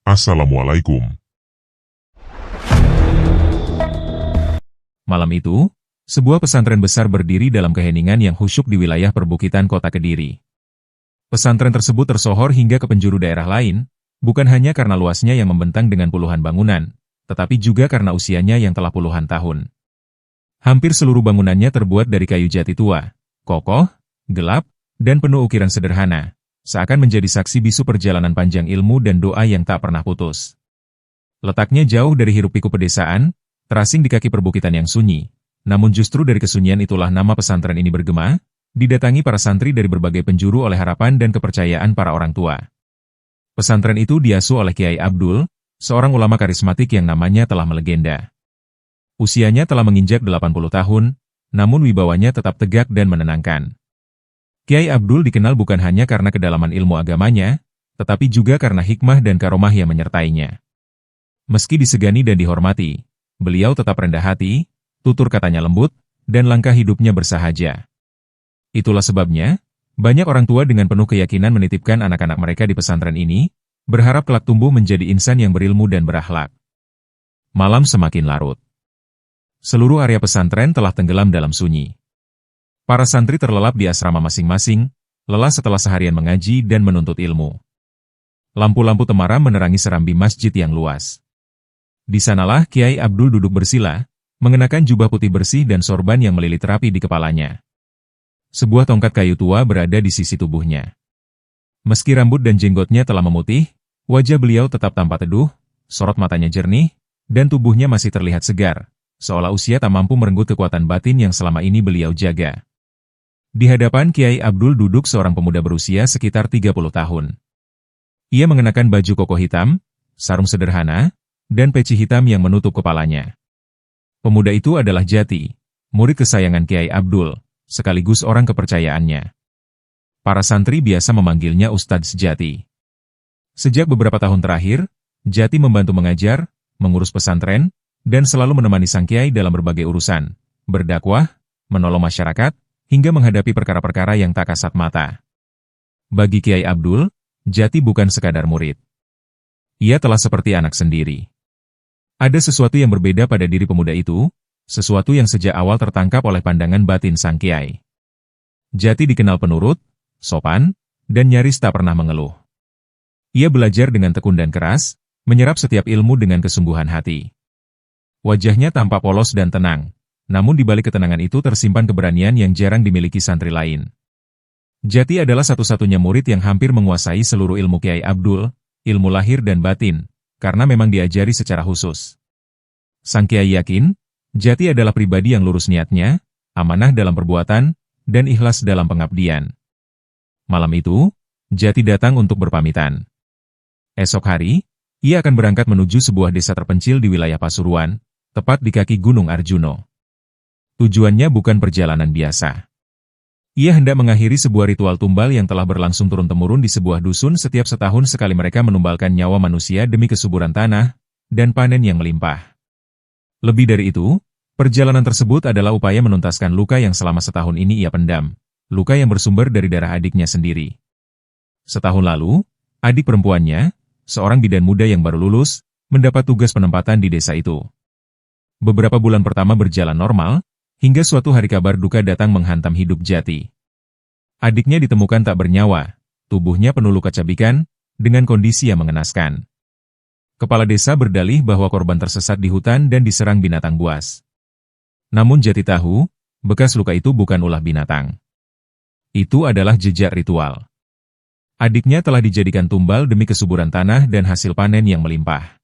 Assalamualaikum. Malam itu, sebuah pesantren besar berdiri dalam keheningan yang khusyuk di wilayah perbukitan kota Kediri. Pesantren tersebut tersohor hingga ke penjuru daerah lain, bukan hanya karena luasnya yang membentang dengan puluhan bangunan, tetapi juga karena usianya yang telah puluhan tahun. Hampir seluruh bangunannya terbuat dari kayu jati tua, kokoh, gelap, dan penuh ukiran sederhana, seakan menjadi saksi bisu perjalanan panjang ilmu dan doa yang tak pernah putus. Letaknya jauh dari hiruk-pikuk pedesaan, terasing di kaki perbukitan yang sunyi, namun justru dari kesunyian itulah nama pesantren ini bergema, didatangi para santri dari berbagai penjuru oleh harapan dan kepercayaan para orang tua. Pesantren itu diasuh oleh Kiai Abdul, seorang ulama karismatik yang namanya telah melegenda. Usianya telah menginjak 80 tahun, namun wibawanya tetap tegak dan menenangkan. Kiai Abdul dikenal bukan hanya karena kedalaman ilmu agamanya, tetapi juga karena hikmah dan karomah yang menyertainya. Meski disegani dan dihormati, beliau tetap rendah hati, tutur katanya lembut, dan langkah hidupnya bersahaja. Itulah sebabnya, banyak orang tua dengan penuh keyakinan menitipkan anak-anak mereka di pesantren ini, berharap kelak tumbuh menjadi insan yang berilmu dan berakhlak. Malam semakin larut. Seluruh area pesantren telah tenggelam dalam sunyi. Para santri terlelap di asrama masing-masing, lelah setelah seharian mengaji dan menuntut ilmu. Lampu-lampu temaram menerangi serambi masjid yang luas. Di sanalah Kiai Abdul duduk bersila, mengenakan jubah putih bersih dan sorban yang melilit rapi di kepalanya. Sebuah tongkat kayu tua berada di sisi tubuhnya. Meski rambut dan jenggotnya telah memutih, wajah beliau tetap tampak teduh, sorot matanya jernih, dan tubuhnya masih terlihat segar, seolah usia tak mampu merenggut kekuatan batin yang selama ini beliau jaga. Di hadapan Kiai Abdul duduk seorang pemuda berusia sekitar 30 tahun. Ia mengenakan baju koko hitam, sarung sederhana, dan peci hitam yang menutup kepalanya. Pemuda itu adalah Jati, murid kesayangan Kiai Abdul, sekaligus orang kepercayaannya. Para santri biasa memanggilnya Ustadz Jati. Sejak beberapa tahun terakhir, Jati membantu mengajar, mengurus pesantren, dan selalu menemani sang Kiai dalam berbagai urusan, berdakwah, menolong masyarakat, hingga menghadapi perkara-perkara yang tak kasat mata. Bagi Kiai Abdul, Jati bukan sekadar murid. Ia telah seperti anak sendiri. Ada sesuatu yang berbeda pada diri pemuda itu, sesuatu yang sejak awal tertangkap oleh pandangan batin sang Kiai. Jati dikenal penurut, sopan, dan nyaris tak pernah mengeluh. Ia belajar dengan tekun dan keras, menyerap setiap ilmu dengan kesungguhan hati. Wajahnya tampak polos dan tenang, namun di balik ketenangan itu tersimpan keberanian yang jarang dimiliki santri lain. Jati adalah satu-satunya murid yang hampir menguasai seluruh ilmu Kiai Abdul, ilmu lahir dan batin, karena memang diajari secara khusus. Sang Kiai yakin, Jati adalah pribadi yang lurus niatnya, amanah dalam perbuatan, dan ikhlas dalam pengabdian. Malam itu, Jati datang untuk berpamitan. Esok hari, ia akan berangkat menuju sebuah desa terpencil di wilayah Pasuruan, tepat di kaki Gunung Arjuno. Tujuannya bukan perjalanan biasa. Ia hendak mengakhiri sebuah ritual tumbal yang telah berlangsung turun-temurun di sebuah dusun. Setiap setahun sekali mereka menumbalkan nyawa manusia demi kesuburan tanah dan panen yang melimpah. Lebih dari itu, perjalanan tersebut adalah upaya menuntaskan luka yang selama setahun ini ia pendam, luka yang bersumber dari darah adiknya sendiri. Setahun lalu, adik perempuannya, seorang bidan muda yang baru lulus, mendapat tugas penempatan di desa itu. Beberapa bulan pertama berjalan normal, hingga suatu hari kabar duka datang menghantam hidup Jati. Adiknya ditemukan tak bernyawa, tubuhnya penuh luka cabikan, dengan kondisi yang mengenaskan. Kepala desa berdalih bahwa korban tersesat di hutan dan diserang binatang buas. Namun Jati tahu, bekas luka itu bukan ulah binatang. Itu adalah jejak ritual. Adiknya telah dijadikan tumbal demi kesuburan tanah dan hasil panen yang melimpah.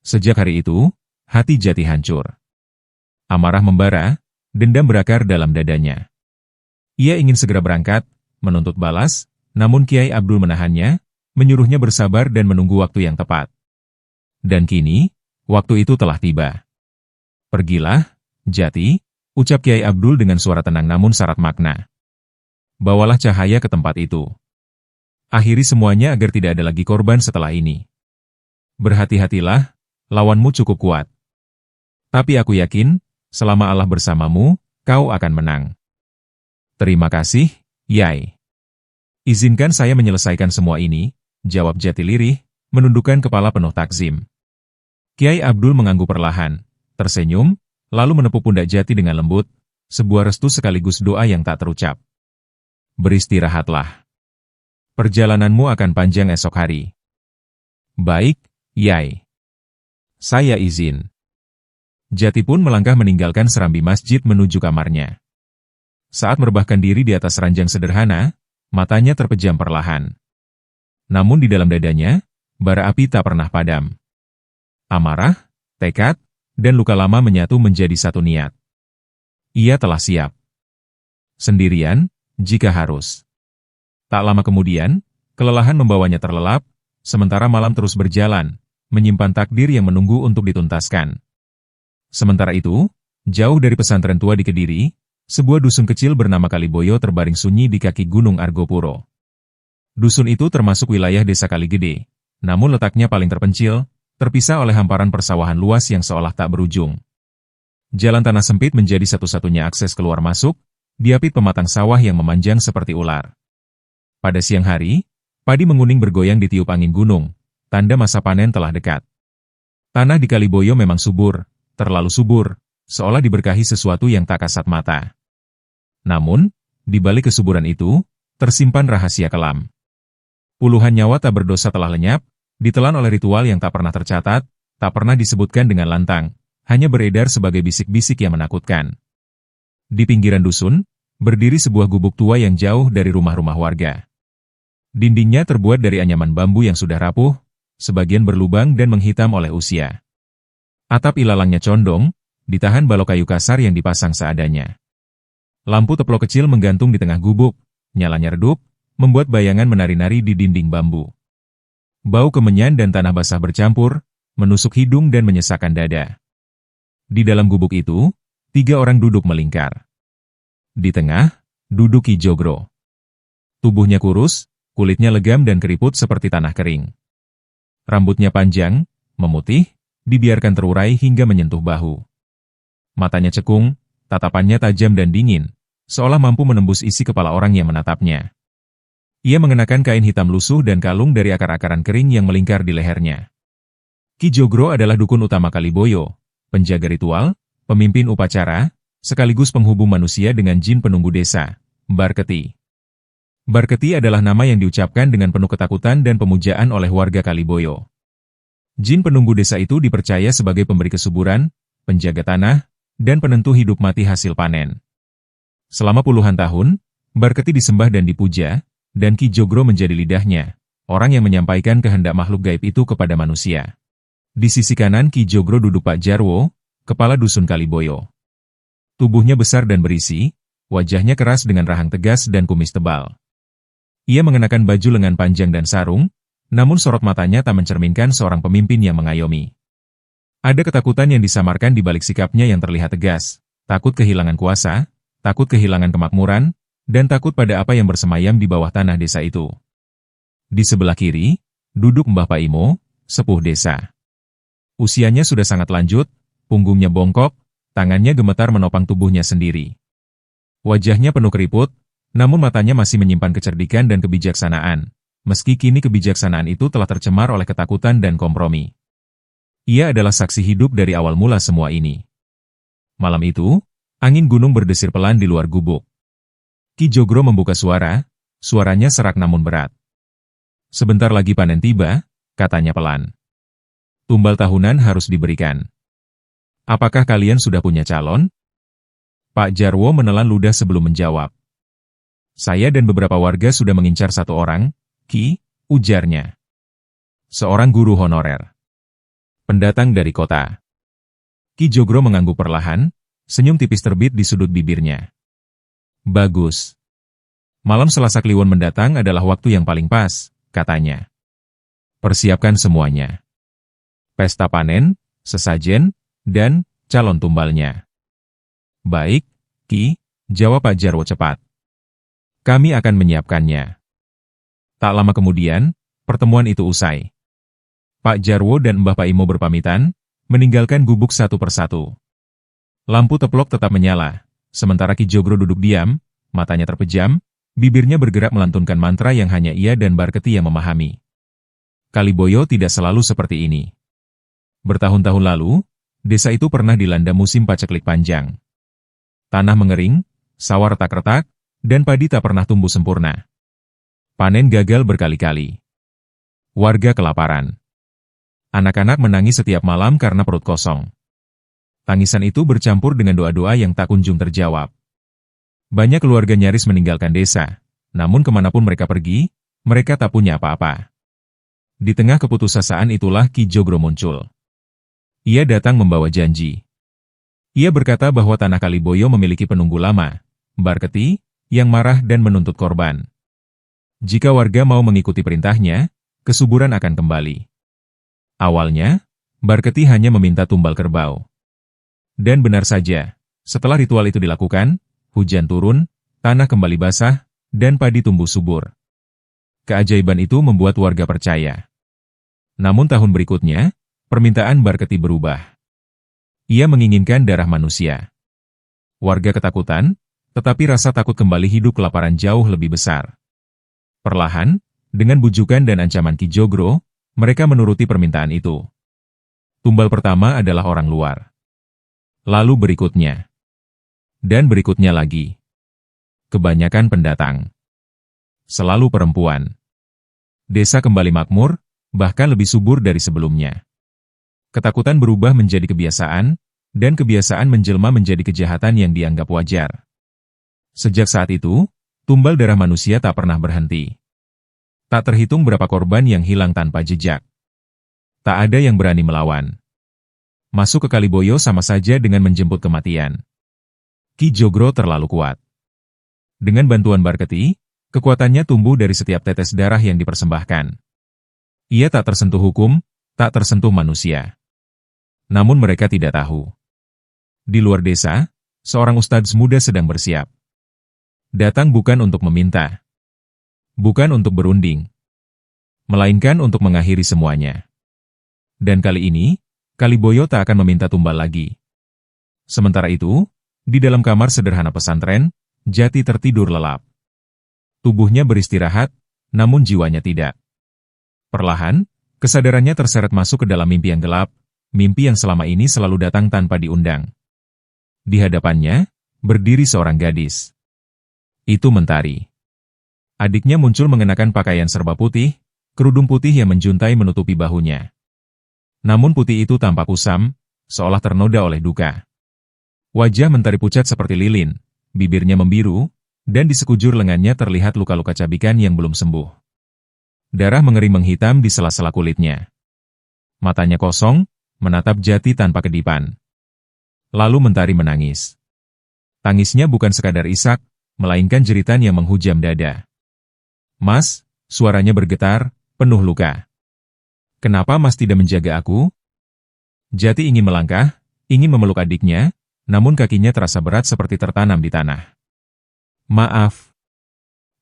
Sejak hari itu, hati Jati hancur. Amarah membara, dendam berakar dalam dadanya. Ia ingin segera berangkat, menuntut balas, namun Kiai Abdul menahannya, menyuruhnya bersabar dan menunggu waktu yang tepat. Dan kini, waktu itu telah tiba. Pergilah, Jati, ucap Kiai Abdul dengan suara tenang namun syarat makna. Bawalah cahaya ke tempat itu. Akhiri semuanya agar tidak ada lagi korban setelah ini. Berhati-hatilah, lawanmu cukup kuat. Tapi aku yakin, selama Allah bersamamu, kau akan menang. Terima kasih, Yai. Izinkan saya menyelesaikan semua ini, jawab Jati lirih, menundukkan kepala penuh takzim. Kiai Abdul mengangguk perlahan, tersenyum, lalu menepuk pundak Jati dengan lembut, sebuah restu sekaligus doa yang tak terucap. Beristirahatlah. Perjalananmu akan panjang esok hari. Baik, Yai. Saya izin. Jati pun melangkah meninggalkan serambi masjid menuju kamarnya. Saat merebahkan diri di atas ranjang sederhana, matanya terpejam perlahan. Namun di dalam dadanya, bara api tak pernah padam. Amarah, tekad, dan luka lama menyatu menjadi satu niat. Ia telah siap. Sendirian, jika harus. Tak lama kemudian, kelelahan membawanya terlelap, sementara malam terus berjalan, menyimpan takdir yang menunggu untuk dituntaskan. Sementara itu, jauh dari pesantren tua di Kediri, sebuah dusun kecil bernama Kaliboyo terbaring sunyi di kaki Gunung Argopuro. Dusun itu termasuk wilayah desa Kaligede, namun letaknya paling terpencil, terpisah oleh hamparan persawahan luas yang seolah tak berujung. Jalan tanah sempit menjadi satu-satunya akses keluar masuk, diapit pematang sawah yang memanjang seperti ular. Pada siang hari, padi menguning bergoyang ditiup angin gunung, tanda masa panen telah dekat. Tanah di Kaliboyo memang subur, terlalu subur, seolah diberkahi sesuatu yang tak kasat mata. Namun, di balik kesuburan itu, tersimpan rahasia kelam. Puluhan nyawa tak berdosa telah lenyap, ditelan oleh ritual yang tak pernah tercatat, tak pernah disebutkan dengan lantang, hanya beredar sebagai bisik-bisik yang menakutkan. Di pinggiran dusun, berdiri sebuah gubuk tua yang jauh dari rumah-rumah warga. Dindingnya terbuat dari anyaman bambu yang sudah rapuh, sebagian berlubang dan menghitam oleh usia. Atap ilalangnya condong, ditahan balok kayu kasar yang dipasang seadanya. Lampu teplok kecil menggantung di tengah gubuk, nyalanya redup, membuat bayangan menari-nari di dinding bambu. Bau kemenyan dan tanah basah bercampur, menusuk hidung dan menyesakkan dada. Di dalam gubuk itu, 3 orang duduk melingkar. Di tengah, duduk Ki Jogro. Tubuhnya kurus, kulitnya legam dan keriput seperti tanah kering. Rambutnya panjang, memutih, dibiarkan terurai hingga menyentuh bahu. Matanya cekung, tatapannya tajam dan dingin, seolah mampu menembus isi kepala orang yang menatapnya. Ia mengenakan kain hitam lusuh dan kalung dari akar-akaran kering yang melingkar di lehernya. Ki Jogro adalah dukun utama Kaliboyo, penjaga ritual, pemimpin upacara, sekaligus penghubung manusia dengan jin penunggu desa, Barketi. Barketi adalah nama yang diucapkan dengan penuh ketakutan dan pemujaan oleh warga Kaliboyo. Jin penunggu desa itu dipercaya sebagai pemberi kesuburan, penjaga tanah, dan penentu hidup mati hasil panen. Selama puluhan tahun, Barketi disembah dan dipuja, dan Ki Jogro menjadi lidahnya, orang yang menyampaikan kehendak makhluk gaib itu kepada manusia. Di sisi kanan Ki Jogro duduk Pak Jarwo, kepala dusun Kaliboyo. Tubuhnya besar dan berisi, wajahnya keras dengan rahang tegas dan kumis tebal. Ia mengenakan baju lengan panjang dan sarung, namun sorot matanya tak mencerminkan seorang pemimpin yang mengayomi. Ada ketakutan yang disamarkan di balik sikapnya yang terlihat tegas, takut kehilangan kuasa, takut kehilangan kemakmuran, dan takut pada apa yang bersemayam di bawah tanah desa itu. Di sebelah kiri, duduk Mbah Paimo, sepuh desa. Usianya sudah sangat lanjut, punggungnya bongkok, tangannya gemetar menopang tubuhnya sendiri. Wajahnya penuh keriput, namun matanya masih menyimpan kecerdikan dan kebijaksanaan, meski kini kebijaksanaan itu telah tercemar oleh ketakutan dan kompromi. Ia adalah saksi hidup dari awal mula semua ini. Malam itu, angin gunung berdesir pelan di luar gubuk. Ki Jogro membuka suaranya serak namun berat. Sebentar lagi panen tiba, katanya pelan. Tumbal tahunan harus diberikan. Apakah kalian sudah punya calon? Pak Jarwo menelan ludah sebelum menjawab. Saya dan beberapa warga sudah mengincar satu orang, Ki, ujarnya. Seorang guru honorer. Pendatang dari kota. Ki Jogro mengangguk perlahan, senyum tipis terbit di sudut bibirnya. Bagus. Malam Selasa Kliwon mendatang adalah waktu yang paling pas, katanya. Persiapkan semuanya. Pesta panen, sesajen, dan calon tumbalnya. Baik, Ki, jawab Pak Jarwo cepat. Kami akan menyiapkannya. Tak lama kemudian, pertemuan itu usai. Pak Jarwo dan Mbah Paimo berpamitan, meninggalkan gubuk satu persatu. Lampu teplok tetap menyala, sementara Ki Jogro duduk diam, matanya terpejam, bibirnya bergerak melantunkan mantra yang hanya ia dan Barketi yang memahami. Kaliboyo tidak selalu seperti ini. Bertahun-tahun lalu, desa itu pernah dilanda musim paceklik panjang. Tanah mengering, sawah retak-retak, dan padi tak pernah tumbuh sempurna. Panen gagal berkali-kali. Warga kelaparan. Anak-anak menangis setiap malam karena perut kosong. Tangisan itu bercampur dengan doa-doa yang tak kunjung terjawab. Banyak keluarga nyaris meninggalkan desa, namun kemanapun mereka pergi, mereka tak punya apa-apa. Di tengah keputusasaan itulah Ki Jogro muncul. Ia datang membawa janji. Ia berkata bahwa tanah Kaliboyo memiliki penunggu lama, Barketi, yang marah dan menuntut korban. Jika warga mau mengikuti perintahnya, kesuburan akan kembali. Awalnya, Barketi hanya meminta tumbal kerbau. Dan benar saja, setelah ritual itu dilakukan, hujan turun, tanah kembali basah, dan padi tumbuh subur. Keajaiban itu membuat warga percaya. Namun tahun berikutnya, permintaan Barketi berubah. Ia menginginkan darah manusia. Warga ketakutan, tetapi rasa takut kembali hidup kelaparan jauh lebih besar. Perlahan, dengan bujukan dan ancaman Ki Jogro, mereka menuruti permintaan itu. Tumbal pertama adalah orang luar. Lalu berikutnya. Dan berikutnya lagi. Kebanyakan pendatang. Selalu perempuan. Desa kembali makmur, bahkan lebih subur dari sebelumnya. Ketakutan berubah menjadi kebiasaan, dan kebiasaan menjelma menjadi kejahatan yang dianggap wajar. Sejak saat itu, tumbal darah manusia tak pernah berhenti. Tak terhitung berapa korban yang hilang tanpa jejak. Tak ada yang berani melawan. Masuk ke Kaliboyo sama saja dengan menjemput kematian. Ki Jogro terlalu kuat. Dengan bantuan Barketi, kekuatannya tumbuh dari setiap tetes darah yang dipersembahkan. Ia tak tersentuh hukum, tak tersentuh manusia. Namun mereka tidak tahu. Di luar desa, seorang ustadz muda sedang bersiap. Datang bukan untuk meminta. Bukan untuk berunding. Melainkan untuk mengakhiri semuanya. Dan kali ini, Kaliboyo tak akan meminta tumbal lagi. Sementara itu, di dalam kamar sederhana pesantren, Jati tertidur lelap. Tubuhnya beristirahat, namun jiwanya tidak. Perlahan, kesadarannya terseret masuk ke dalam mimpi yang gelap, mimpi yang selama ini selalu datang tanpa diundang. Di hadapannya, berdiri seorang gadis. Itu Mentari. Adiknya muncul mengenakan pakaian serba putih, kerudung putih yang menjuntai menutupi bahunya. Namun putih itu tampak kusam, seolah ternoda oleh duka. Wajah Mentari pucat seperti lilin, bibirnya membiru, dan di sekujur lengannya terlihat luka-luka cabikan yang belum sembuh. Darah mengering menghitam di sela-sela kulitnya. Matanya kosong, menatap Jati tanpa kedipan. Lalu Mentari menangis. Tangisnya bukan sekadar isak, melainkan jeritan yang menghujam dada. "Mas," suaranya bergetar, penuh luka. "Kenapa Mas tidak menjaga aku?" Jati ingin melangkah, ingin memeluk adiknya, namun kakinya terasa berat seperti tertanam di tanah. "Maaf."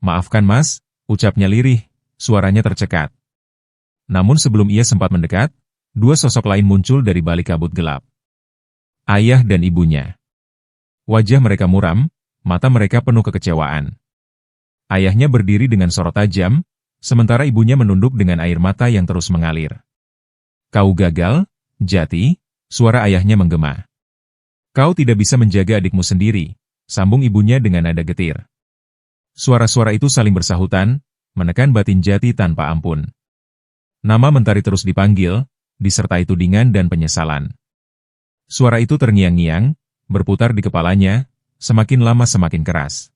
"Maafkan Mas," ucapnya lirih, suaranya tercekat. Namun sebelum ia sempat mendekat, dua sosok lain muncul dari balik kabut gelap. Ayah dan ibunya. Wajah mereka muram, mata mereka penuh kekecewaan. Ayahnya berdiri dengan sorot tajam, sementara ibunya menunduk dengan air mata yang terus mengalir. "Kau gagal, Jati," suara ayahnya menggema. "Kau tidak bisa menjaga adikmu sendiri," sambung ibunya dengan nada getir. Suara-suara itu saling bersahutan, menekan batin Jati tanpa ampun. Nama Mentari terus dipanggil, disertai tudingan dan penyesalan. Suara itu terngiang-ngiang, berputar di kepalanya, semakin lama semakin keras.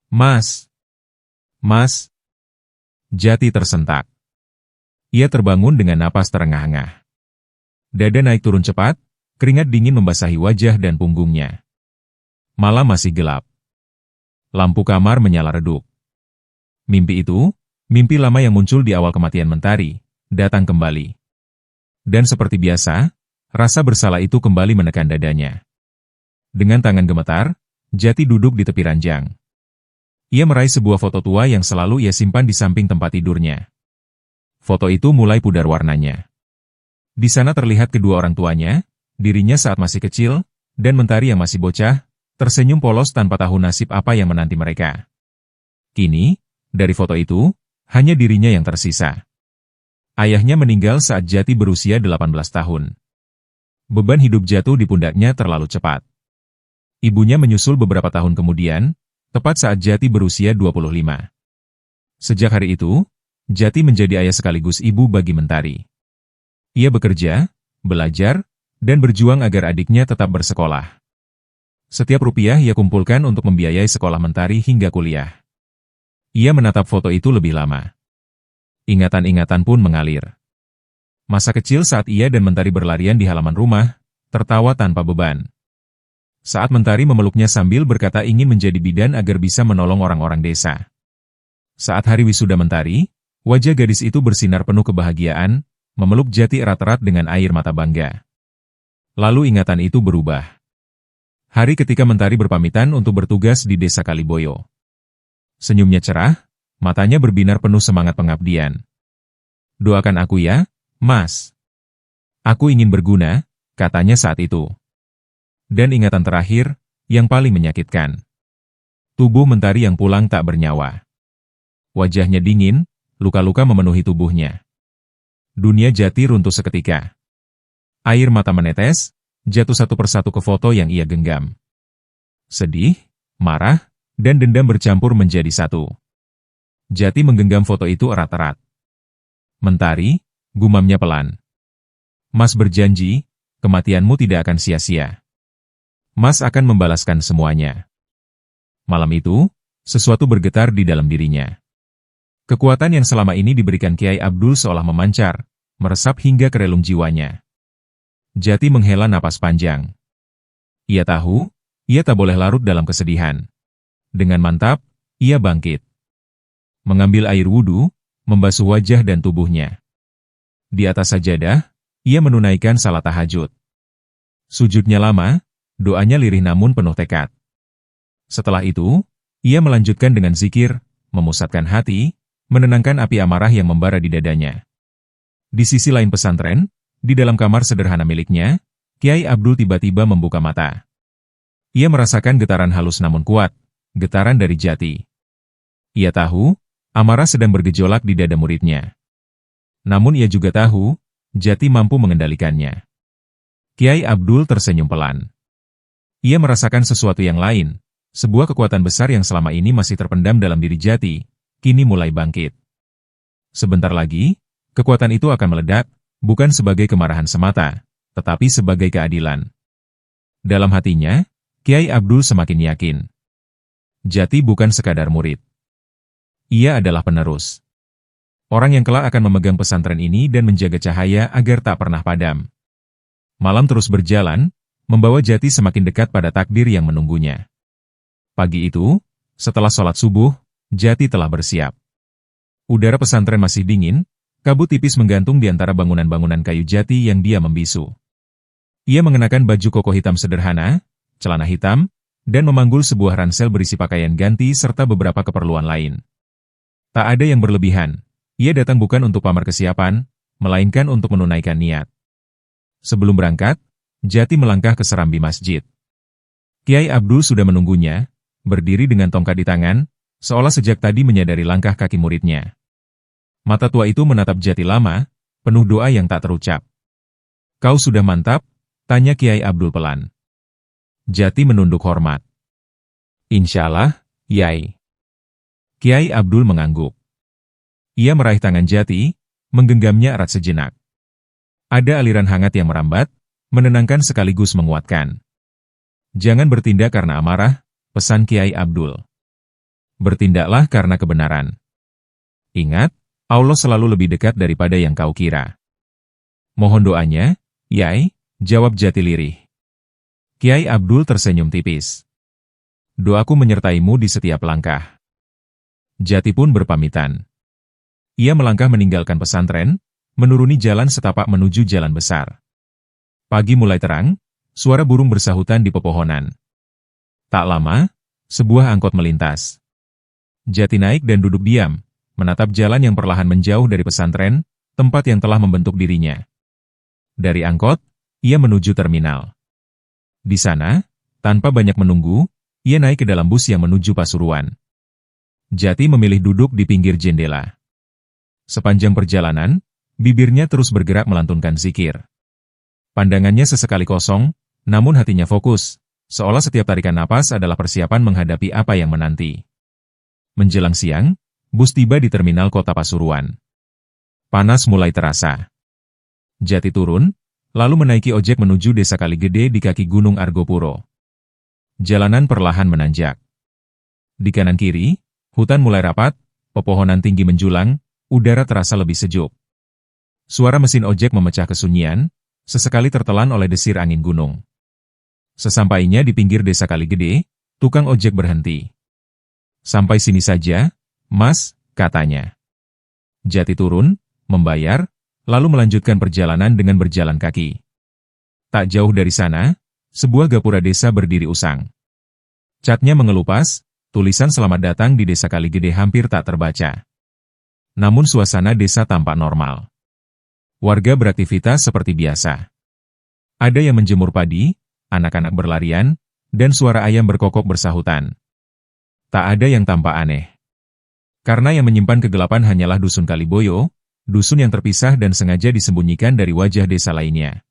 "Mas! Mas!" Jati tersentak. Ia terbangun dengan napas terengah-engah. Dada naik turun cepat, keringat dingin membasahi wajah dan punggungnya. Malam masih gelap. Lampu kamar menyala redup. Mimpi itu, mimpi lama yang muncul di awal kematian Mentari, datang kembali. Dan seperti biasa, rasa bersalah itu kembali menekan dadanya. Dengan tangan gemetar, Jati duduk di tepi ranjang. Ia meraih sebuah foto tua yang selalu ia simpan di samping tempat tidurnya. Foto itu mulai pudar warnanya. Di sana terlihat kedua orang tuanya, dirinya saat masih kecil, dan Mentari yang masih bocah, tersenyum polos tanpa tahu nasib apa yang menanti mereka. Kini, dari foto itu, hanya dirinya yang tersisa. Ayahnya meninggal saat Jati berusia 18 tahun. Beban hidup jatuh di pundaknya terlalu cepat. Ibunya menyusul beberapa tahun kemudian, tepat saat Jati berusia 25. Sejak hari itu, Jati menjadi ayah sekaligus ibu bagi Mentari. Ia bekerja, belajar, dan berjuang agar adiknya tetap bersekolah. Setiap rupiah ia kumpulkan untuk membiayai sekolah Mentari hingga kuliah. Ia menatap foto itu lebih lama. Ingatan-ingatan pun mengalir. Masa kecil saat ia dan Mentari berlarian di halaman rumah, tertawa tanpa beban. Saat Mentari memeluknya sambil berkata ingin menjadi bidan agar bisa menolong orang-orang desa. Saat hari wisuda Mentari, wajah gadis itu bersinar penuh kebahagiaan, memeluk Jati erat-erat dengan air mata bangga. Lalu ingatan itu berubah. Hari ketika Mentari berpamitan untuk bertugas di desa Kaliboyo. Senyumnya cerah, matanya berbinar penuh semangat pengabdian. "Doakan aku ya, Mas. Aku ingin berguna," katanya saat itu. Dan ingatan terakhir, yang paling menyakitkan. Tubuh Mentari yang pulang tak bernyawa. Wajahnya dingin, luka-luka memenuhi tubuhnya. Dunia Jati runtuh seketika. Air mata menetes, jatuh satu persatu ke foto yang ia genggam. Sedih, marah, dan dendam bercampur menjadi satu. Jati menggenggam foto itu erat-erat. "Mentari," gumamnya pelan. "Mas berjanji, kematianmu tidak akan sia-sia. Mas akan membalaskan semuanya." Malam itu, sesuatu bergetar di dalam dirinya. Kekuatan yang selama ini diberikan Kiai Abdul seolah memancar, meresap hingga ke relung jiwanya. Jati menghela napas panjang. Ia tahu, ia tak boleh larut dalam kesedihan. Dengan mantap, ia bangkit. Mengambil air wudhu, membasuh wajah dan tubuhnya. Di atas sajadah, ia menunaikan salat tahajud. Sujudnya lama, doanya lirih namun penuh tekad. Setelah itu, ia melanjutkan dengan zikir, memusatkan hati, menenangkan api amarah yang membara di dadanya. Di sisi lain pesantren, di dalam kamar sederhana miliknya, Kiai Abdul tiba-tiba membuka mata. Ia merasakan getaran halus namun kuat, getaran dari Jati. Ia tahu, amarah sedang bergejolak di dada muridnya. Namun ia juga tahu, Jati mampu mengendalikannya. Kiai Abdul tersenyum pelan. Ia merasakan sesuatu yang lain, sebuah kekuatan besar yang selama ini masih terpendam dalam diri Jati, kini mulai bangkit. Sebentar lagi, kekuatan itu akan meledak, bukan sebagai kemarahan semata, tetapi sebagai keadilan. Dalam hatinya, Kiai Abdul semakin yakin. Jati bukan sekadar murid. Ia adalah penerus. Orang yang kelak akan memegang pesantren ini dan menjaga cahaya agar tak pernah padam. Malam terus berjalan, membawa Jati semakin dekat pada takdir yang menunggunya. Pagi itu, setelah sholat subuh, Jati telah bersiap. Udara pesantren masih dingin, kabut tipis menggantung di antara bangunan-bangunan kayu jati yang dia membisu. Ia mengenakan baju koko hitam sederhana, celana hitam, dan memanggul sebuah ransel berisi pakaian ganti serta beberapa keperluan lain. Tak ada yang berlebihan. Ia datang bukan untuk pamer kesiapan, melainkan untuk menunaikan niat. Sebelum berangkat, Jati melangkah ke serambi masjid. Kiai Abdul sudah menunggunya, berdiri dengan tongkat di tangan, seolah sejak tadi menyadari langkah kaki muridnya. Mata tua itu menatap Jati lama, penuh doa yang tak terucap. "Kau sudah mantap?" tanya Kiai Abdul pelan. Jati menunduk hormat. "Insyaallah, Yai." Kiai Abdul mengangguk. Ia meraih tangan Jati, menggenggamnya erat sejenak. Ada aliran hangat yang merambat, menenangkan sekaligus menguatkan. "Jangan bertindak karena amarah," pesan Kiai Abdul. "Bertindaklah karena kebenaran. Ingat, Allah selalu lebih dekat daripada yang kau kira." "Mohon doanya, Yai," jawab Jati lirih. Kiai Abdul tersenyum tipis. "Doaku menyertaimu di setiap langkah." Jati pun berpamitan. Ia melangkah meninggalkan pesantren, menuruni jalan setapak menuju jalan besar. Pagi mulai terang, suara burung bersahutan di pepohonan. Tak lama, sebuah angkot melintas. Jati naik dan duduk diam, menatap jalan yang perlahan menjauh dari pesantren, tempat yang telah membentuk dirinya. Dari angkot, ia menuju terminal. Di sana, tanpa banyak menunggu, ia naik ke dalam bus yang menuju Pasuruan. Jati memilih duduk di pinggir jendela. Sepanjang perjalanan, bibirnya terus bergerak melantunkan zikir. Pandangannya sesekali kosong, namun hatinya fokus, seolah setiap tarikan napas adalah persiapan menghadapi apa yang menanti. Menjelang siang, bus tiba di terminal kota Pasuruan. Panas mulai terasa. Jati turun, lalu menaiki ojek menuju desa Kaligede di kaki Gunung Argopuro. Jalanan perlahan menanjak. Di kanan kiri, hutan mulai rapat, pepohonan tinggi menjulang, udara terasa lebih sejuk. Suara mesin ojek memecah kesunyian, sesekali tertelan oleh desir angin gunung. Sesampainya di pinggir desa Kaligede, tukang ojek berhenti. "Sampai sini saja, Mas," katanya. Jati turun, membayar, lalu melanjutkan perjalanan dengan berjalan kaki. Tak jauh dari sana, sebuah gapura desa berdiri usang. Catnya mengelupas, tulisan "Selamat datang di desa Kaligede" hampir tak terbaca. Namun suasana desa tampak normal. Warga beraktivitas seperti biasa. Ada yang menjemur padi, anak-anak berlarian, dan suara ayam berkokok bersahutan. Tak ada yang tampak aneh. Karena yang menyimpan kegelapan hanyalah Dusun Kaliboyo, dusun yang terpisah dan sengaja disembunyikan dari wajah desa lainnya.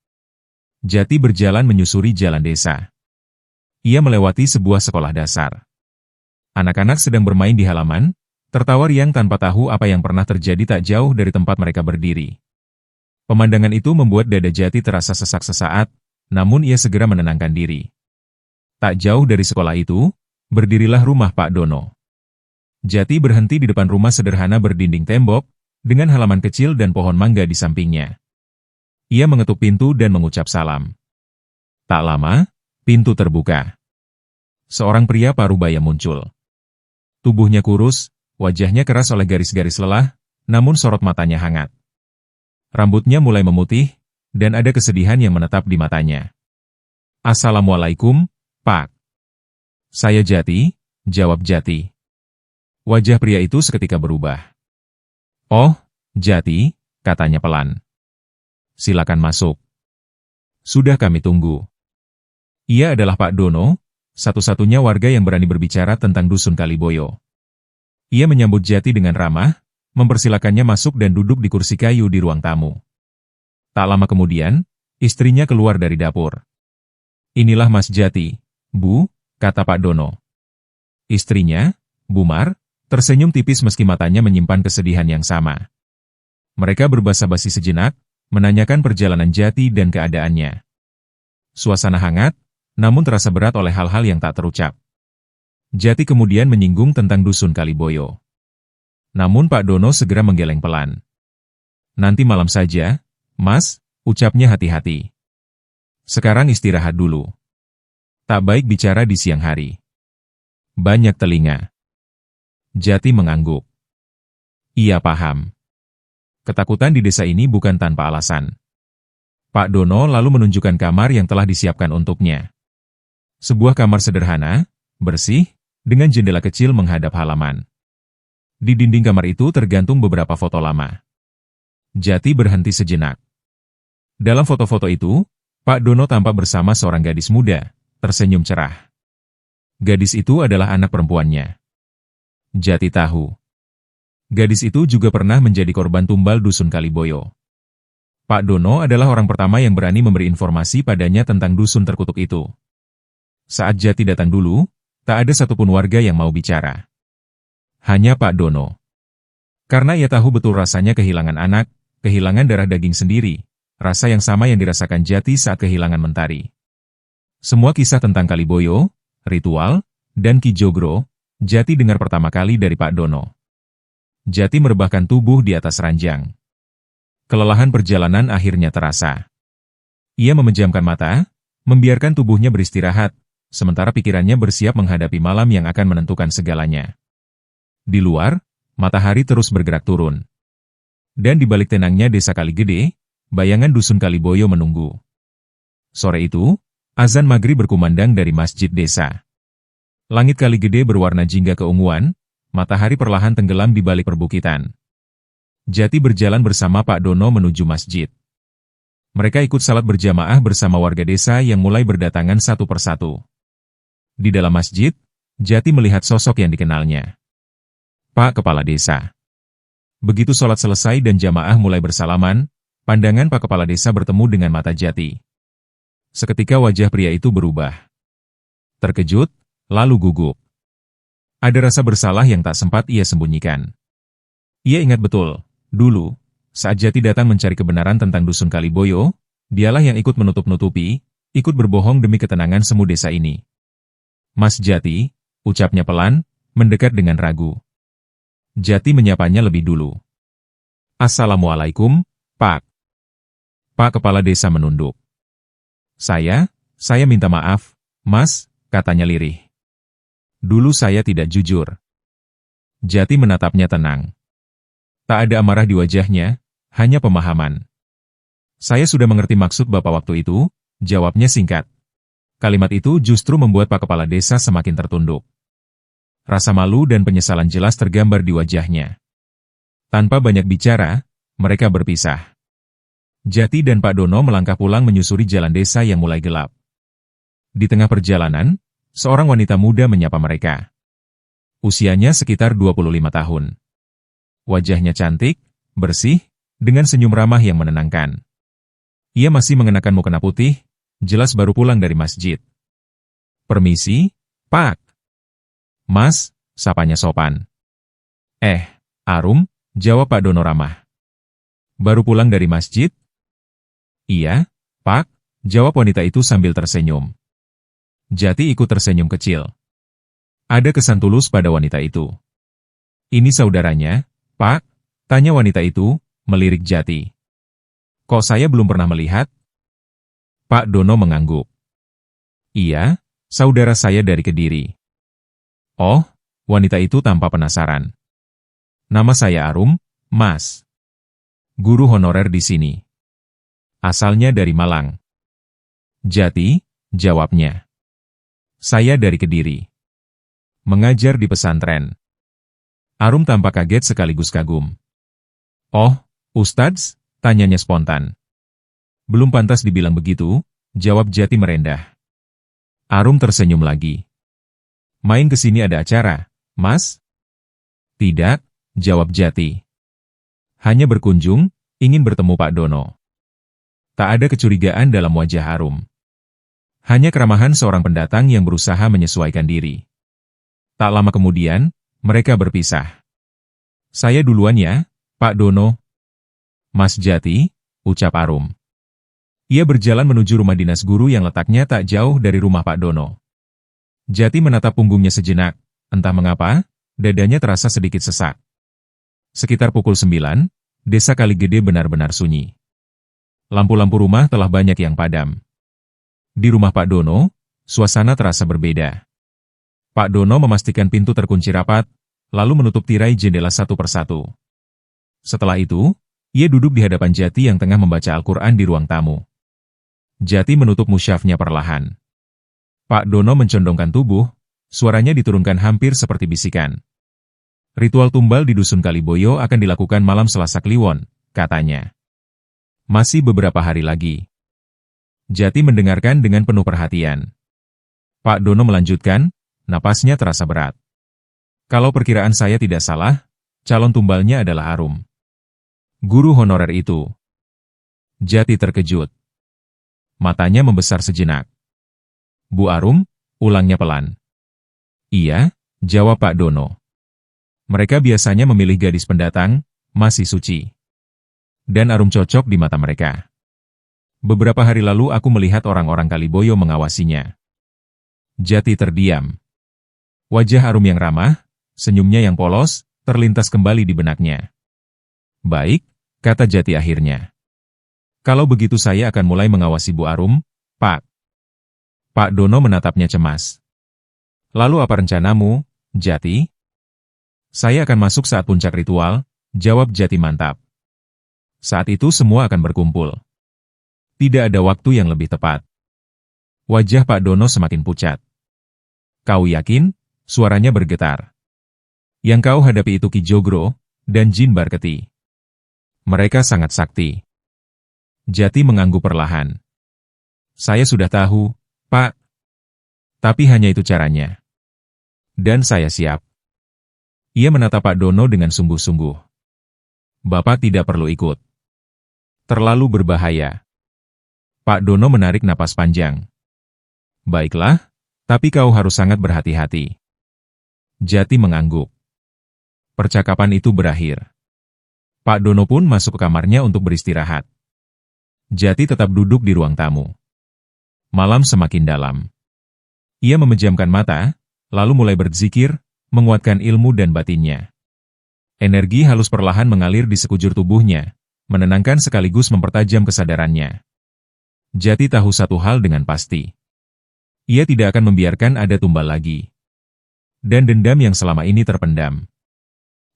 Jati berjalan menyusuri jalan desa. Ia melewati sebuah sekolah dasar. Anak-anak sedang bermain di halaman, tertawa riang tanpa tahu apa yang pernah terjadi tak jauh dari tempat mereka berdiri. Pemandangan itu membuat dada Jati terasa sesak sesaat, namun ia segera menenangkan diri. Tak jauh dari sekolah itu, berdirilah rumah Pak Dono. Jati berhenti di depan rumah sederhana berdinding tembok, dengan halaman kecil dan pohon mangga di sampingnya. Ia mengetuk pintu dan mengucap salam. Tak lama, pintu terbuka. Seorang pria parubaya muncul. Tubuhnya kurus, wajahnya keras oleh garis-garis lelah, namun sorot matanya hangat. Rambutnya mulai memutih, dan ada kesedihan yang menetap di matanya. "Assalamualaikum, Pak." "Saya Jati," jawab Jati. Wajah pria itu seketika berubah. "Oh, Jati," katanya pelan. "Silakan masuk. Sudah kami tunggu." Ia adalah Pak Dono, satu-satunya warga yang berani berbicara tentang Dusun Kaliboyo. Ia menyambut Jati dengan ramah, mempersilakannya masuk dan duduk di kursi kayu di ruang tamu. Tak lama kemudian, istrinya keluar dari dapur. "Inilah Mas Jati, Bu," kata Pak Dono. Istrinya, Bumar, tersenyum tipis meski matanya menyimpan kesedihan yang sama. Mereka berbasa-basi sejenak, menanyakan perjalanan Jati dan keadaannya. Suasana hangat, namun terasa berat oleh hal-hal yang tak terucap. Jati kemudian menyinggung tentang Dusun Kaliboyo. Namun Pak Dono segera menggeleng pelan. "Nanti malam saja, Mas," ucapnya hati-hati. "Sekarang istirahat dulu. Tak baik bicara di siang hari. Banyak telinga." Jati mengangguk. Ia paham. Ketakutan di desa ini bukan tanpa alasan. Pak Dono lalu menunjukkan kamar yang telah disiapkan untuknya. Sebuah kamar sederhana, bersih, dengan jendela kecil menghadap halaman. Di dinding kamar itu tergantung beberapa foto lama. Jati berhenti sejenak. Dalam foto-foto itu, Pak Dono tampak bersama seorang gadis muda, tersenyum cerah. Gadis itu adalah anak perempuannya. Jati tahu. Gadis itu juga pernah menjadi korban tumbal Dusun Kaliboyo. Pak Dono adalah orang pertama yang berani memberi informasi padanya tentang dusun terkutuk itu. Saat Jati datang dulu, tak ada satupun warga yang mau bicara. Hanya Pak Dono. Karena ia tahu betul rasanya kehilangan anak, kehilangan darah daging sendiri, rasa yang sama yang dirasakan Jati saat kehilangan Mentari. Semua kisah tentang Kaliboyo, ritual, dan Ki Jogro, Jati dengar pertama kali dari Pak Dono. Jati merebahkan tubuh di atas ranjang. Kelelahan perjalanan akhirnya terasa. Ia memejamkan mata, membiarkan tubuhnya beristirahat, sementara pikirannya bersiap menghadapi malam yang akan menentukan segalanya. Di luar, matahari terus bergerak turun. Dan di balik tenangnya desa Kaligede, bayangan Dusun Kaliboyo menunggu. Sore itu, azan maghrib berkumandang dari masjid desa. Langit Kaligede berwarna jingga keunguan, matahari perlahan tenggelam di balik perbukitan. Jati berjalan bersama Pak Dono menuju masjid. Mereka ikut salat berjamaah bersama warga desa yang mulai berdatangan satu persatu. Di dalam masjid, Jati melihat sosok yang dikenalnya. Pak Kepala Desa. Begitu sholat selesai dan jamaah mulai bersalaman, pandangan Pak Kepala Desa bertemu dengan mata Jati. Seketika wajah pria itu berubah. Terkejut, lalu gugup. Ada rasa bersalah yang tak sempat ia sembunyikan. Ia ingat betul, dulu, saat Jati datang mencari kebenaran tentang Dusun Kaliboyo, dialah yang ikut menutup-nutupi, ikut berbohong demi ketenangan semu desa ini. Mas Jati, ucapnya pelan, mendekat dengan ragu. Jati menyapanya lebih dulu. Assalamualaikum, Pak. Pak Kepala Desa menunduk. Saya minta maaf, Mas, katanya lirih. Dulu saya tidak jujur. Jati menatapnya tenang. Tak ada amarah di wajahnya, hanya pemahaman. Saya sudah mengerti maksud Bapak waktu itu, jawabnya singkat. Kalimat itu justru membuat Pak Kepala Desa semakin tertunduk. Rasa malu dan penyesalan jelas tergambar di wajahnya. Tanpa banyak bicara, mereka berpisah. Jati dan Pak Dono melangkah pulang menyusuri jalan desa yang mulai gelap. Di tengah perjalanan, seorang wanita muda menyapa mereka. Usianya sekitar 25 tahun. Wajahnya cantik, bersih, dengan senyum ramah yang menenangkan. Ia masih mengenakan mukena putih, jelas baru pulang dari masjid. Permisi, Pak. Mas, sapanya sopan. Arum, jawab Pak Dono ramah. Baru pulang dari masjid? Iya, Pak, jawab wanita itu sambil tersenyum. Jati ikut tersenyum kecil. Ada kesan tulus pada wanita itu. Ini saudaranya, Pak, tanya wanita itu, melirik Jati. Kok saya belum pernah melihat? Pak Dono mengangguk. Iya, saudara saya dari Kediri. Oh, wanita itu tampak penasaran. Nama saya Arum, Mas. Guru honorer di sini. Asalnya dari Malang. Jati, jawabnya. Saya dari Kediri. Mengajar di pesantren. Arum tampak kaget sekaligus kagum. Oh, Ustadz? Tanyanya spontan. Belum pantas dibilang begitu, jawab Jati merendah. Arum tersenyum lagi. Main ke sini ada acara, Mas? Tidak, jawab Jati. Hanya berkunjung, ingin bertemu Pak Dono. Tak ada kecurigaan dalam wajah Arum. Hanya keramahan seorang pendatang yang berusaha menyesuaikan diri. Tak lama kemudian, mereka berpisah. Saya duluan ya, Pak Dono. Mas Jati, ucap Arum. Ia berjalan menuju rumah dinas guru yang letaknya tak jauh dari rumah Pak Dono. Jati menatap punggungnya sejenak, entah mengapa, dadanya terasa sedikit sesak. Sekitar pukul 9, desa Kaligede benar-benar sunyi. Lampu-lampu rumah telah banyak yang padam. Di rumah Pak Dono, suasana terasa berbeda. Pak Dono memastikan pintu terkunci rapat, lalu menutup tirai jendela satu persatu. Setelah itu, ia duduk di hadapan Jati yang tengah membaca Al-Quran di ruang tamu. Jati menutup musyafnya perlahan. Pak Dono mencondongkan tubuh, suaranya diturunkan hampir seperti bisikan. Ritual tumbal di Dusun Kaliboyo akan dilakukan malam Selasa Kliwon, katanya. Masih beberapa hari lagi. Jati mendengarkan dengan penuh perhatian. Pak Dono melanjutkan, napasnya terasa berat. Kalau perkiraan saya tidak salah, calon tumbalnya adalah Arum. Guru honorer itu. Jati terkejut. Matanya membesar sejenak. Bu Arum, ulangnya pelan. Iya, jawab Pak Dono. Mereka biasanya memilih gadis pendatang, masih suci. Dan Arum cocok di mata mereka. Beberapa hari lalu aku melihat orang-orang Kaliboyo mengawasinya. Jati terdiam. Wajah Arum yang ramah, senyumnya yang polos, terlintas kembali di benaknya. Baik, kata Jati akhirnya. Kalau begitu saya akan mulai mengawasi Bu Arum, Pak. Pak Dono menatapnya cemas. Lalu apa rencanamu, Jati? Saya akan masuk saat puncak ritual, jawab Jati mantap. Saat itu semua akan berkumpul. Tidak ada waktu yang lebih tepat. Wajah Pak Dono semakin pucat. Kau yakin? Suaranya bergetar. Yang kau hadapi itu Ki Jogro dan Jin Barketi. Mereka sangat sakti. Jati mengangguk perlahan. Saya sudah tahu, Pak. Tapi hanya itu caranya. Dan saya siap. Ia menatap Pak Dono dengan sungguh-sungguh. Bapak tidak perlu ikut. Terlalu berbahaya. Pak Dono menarik napas panjang. Baiklah, tapi kau harus sangat berhati-hati. Jati mengangguk. Percakapan itu berakhir. Pak Dono pun masuk ke kamarnya untuk beristirahat. Jati tetap duduk di ruang tamu. Malam semakin dalam. Ia memejamkan mata, lalu mulai berzikir, menguatkan ilmu dan batinnya. Energi halus perlahan mengalir di sekujur tubuhnya, menenangkan sekaligus mempertajam kesadarannya. Jati tahu satu hal dengan pasti. Ia tidak akan membiarkan ada tumbal lagi. Dan dendam yang selama ini terpendam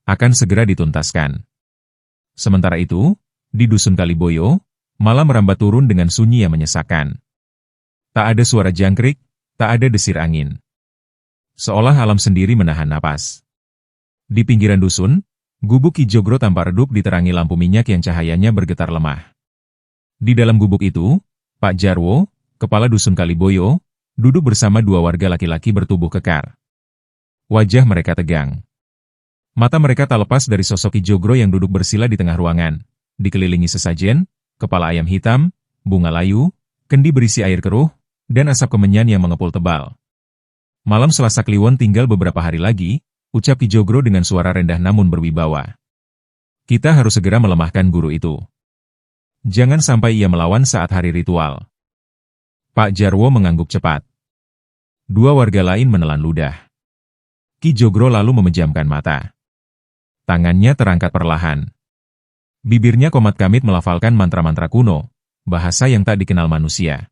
akan segera dituntaskan. Sementara itu, di Dusun Kaliboyo, malam merambat turun dengan sunyi yang menyesakkan. Tak ada suara jangkrik, tak ada desir angin. Seolah alam sendiri menahan napas. Di pinggiran dusun, gubuk Ki Jogro tampak redup diterangi lampu minyak yang cahayanya bergetar lemah. Di dalam gubuk itu, Pak Jarwo, kepala Dusun Kaliboyo, duduk bersama dua warga laki-laki bertubuh kekar. Wajah mereka tegang. Mata mereka tak lepas dari sosok Ki Jogro yang duduk bersila di tengah ruangan, dikelilingi sesajen, kepala ayam hitam, bunga layu, kendi berisi air keruh, dan asap kemenyan yang mengepul tebal. Malam Selasa Kliwon tinggal beberapa hari lagi, ucap Ki Jogro dengan suara rendah namun berwibawa. Kita harus segera melemahkan guru itu. Jangan sampai ia melawan saat hari ritual. Pak Jarwo mengangguk cepat. Dua warga lain menelan ludah. Ki Jogro lalu memejamkan mata. Tangannya terangkat perlahan. Bibirnya komat-kamit melafalkan mantra-mantra kuno, bahasa yang tak dikenal manusia.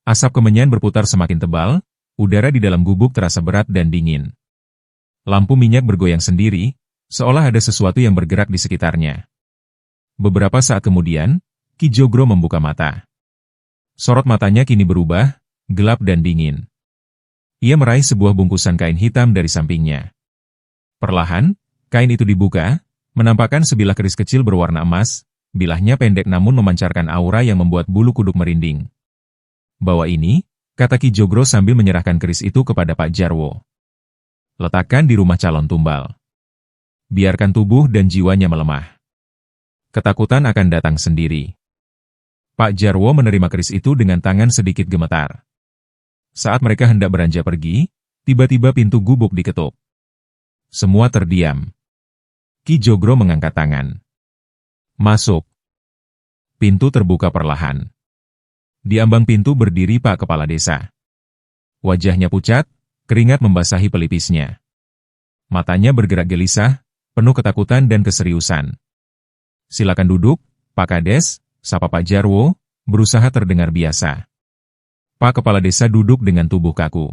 Asap kemenyan berputar semakin tebal, udara di dalam gubuk terasa berat dan dingin. Lampu minyak bergoyang sendiri, seolah ada sesuatu yang bergerak di sekitarnya. Beberapa saat kemudian, Ki Jogro membuka mata. Sorot matanya kini berubah, gelap dan dingin. Ia meraih sebuah bungkusan kain hitam dari sampingnya. Perlahan, kain itu dibuka, menampakkan sebilah keris kecil berwarna emas, bilahnya pendek namun memancarkan aura yang membuat bulu kuduk merinding. Bawa ini, kata Ki Jogro sambil menyerahkan keris itu kepada Pak Jarwo. Letakkan di rumah calon tumbal. Biarkan tubuh dan jiwanya melemah. Ketakutan akan datang sendiri. Pak Jarwo menerima keris itu dengan tangan sedikit gemetar. Saat mereka hendak beranjak pergi, tiba-tiba pintu gubuk diketuk. Semua terdiam. Ki Jogro mengangkat tangan. Masuk. Pintu terbuka perlahan. Di ambang pintu berdiri Pak Kepala Desa. Wajahnya pucat, keringat membasahi pelipisnya. Matanya bergerak gelisah, penuh ketakutan dan keseriusan. Silakan duduk, Pak Kades, sapa Pak Jarwo, berusaha terdengar biasa. Pak Kepala Desa duduk dengan tubuh kaku.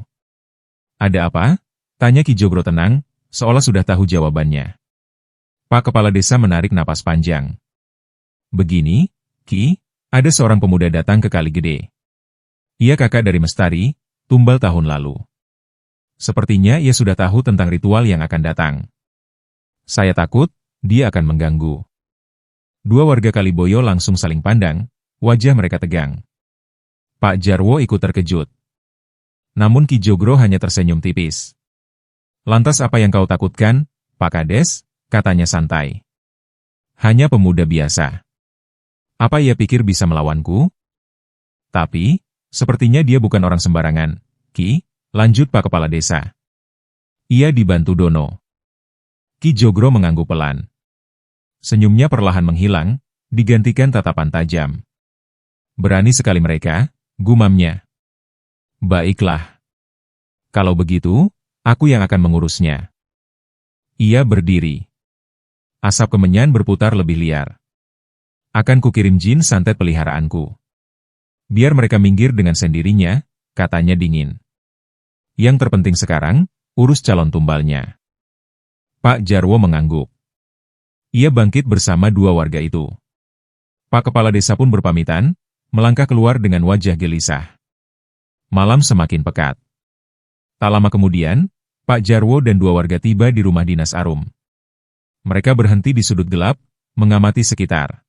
Ada apa? Tanya Ki Jogro tenang, seolah sudah tahu jawabannya. Pak Kepala Desa menarik napas panjang. Begini, Ki, ada seorang pemuda datang ke Kali Gede. Ia kakak dari Mestari, tumbal tahun lalu. Sepertinya ia sudah tahu tentang ritual yang akan datang. Saya takut, dia akan mengganggu. Dua warga Kaliboyo langsung saling pandang, wajah mereka tegang. Pak Jarwo ikut terkejut. Namun Ki Jogro hanya tersenyum tipis. Lantas apa yang kau takutkan, Pak Kades? Katanya santai. Hanya pemuda biasa. Apa ia pikir bisa melawanku? Tapi, sepertinya dia bukan orang sembarangan, Ki, lanjut Pak Kepala Desa. Ia dibantu Dono. Ki Jogro mengangguk pelan. Senyumnya perlahan menghilang, digantikan tatapan tajam. Berani sekali mereka, gumamnya. Baiklah. Kalau begitu, aku yang akan mengurusnya. Ia berdiri. Asap kemenyan berputar lebih liar. Akan kukirim jin santet peliharaanku. Biar mereka minggir dengan sendirinya, katanya dingin. Yang terpenting sekarang, urus calon tumbalnya. Pak Jarwo mengangguk. Ia bangkit bersama dua warga itu. Pak Kepala Desa pun berpamitan, melangkah keluar dengan wajah gelisah. Malam semakin pekat. Tak lama kemudian, Pak Jarwo dan dua warga tiba di rumah dinas Arum. Mereka berhenti di sudut gelap, mengamati sekitar.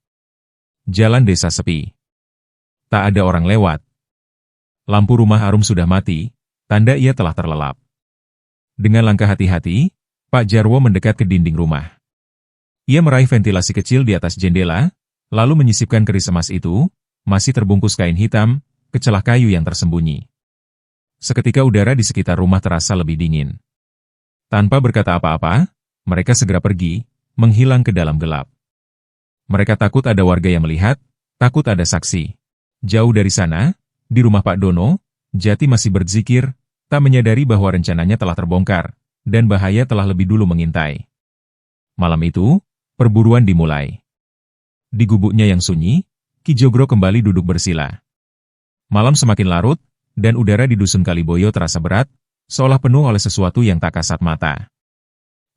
Jalan desa sepi. Tak ada orang lewat. Lampu rumah Arum sudah mati, tanda ia telah terlelap. Dengan langkah hati-hati, Pak Jarwo mendekat ke dinding rumah. Ia meraih ventilasi kecil di atas jendela, lalu menyisipkan keris emas itu, masih terbungkus kain hitam, ke celah kayu yang tersembunyi. Seketika udara di sekitar rumah terasa lebih dingin. Tanpa berkata apa-apa, mereka segera pergi, menghilang ke dalam gelap. Mereka takut ada warga yang melihat, takut ada saksi. Jauh dari sana, di rumah Pak Dono, Jati masih berzikir, tak menyadari bahwa rencananya telah terbongkar, dan bahaya telah lebih dulu mengintai. Malam itu, perburuan dimulai. Di gubuknya yang sunyi, Ki Jogro kembali duduk bersila. Malam semakin larut, dan udara di Dusun Kaliboyo terasa berat, seolah penuh oleh sesuatu yang tak kasat mata.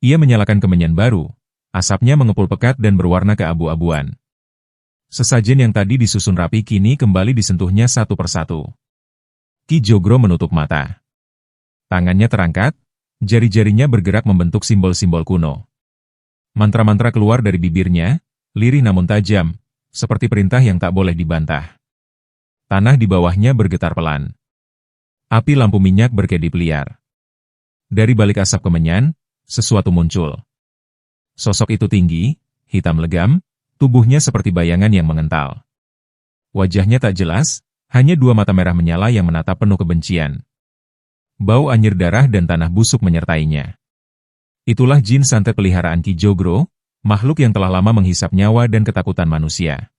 Ia menyalakan kemenyan baru, asapnya mengepul pekat dan berwarna keabu-abuan. Sesajen yang tadi disusun rapi kini kembali disentuhnya satu persatu. Ki Jogro menutup mata. Tangannya terangkat, jari-jarinya bergerak membentuk simbol-simbol kuno. Mantra-mantra keluar dari bibirnya, lirih namun tajam, seperti perintah yang tak boleh dibantah. Tanah di bawahnya bergetar pelan. Api lampu minyak berkedip liar. Dari balik asap kemenyan, sesuatu muncul. Sosok itu tinggi, hitam legam, tubuhnya seperti bayangan yang mengental. Wajahnya tak jelas, hanya dua mata merah menyala yang menatap penuh kebencian. Bau anyir darah dan tanah busuk menyertainya. Itulah jin santet peliharaan Ki Jogro, makhluk yang telah lama menghisap nyawa dan ketakutan manusia.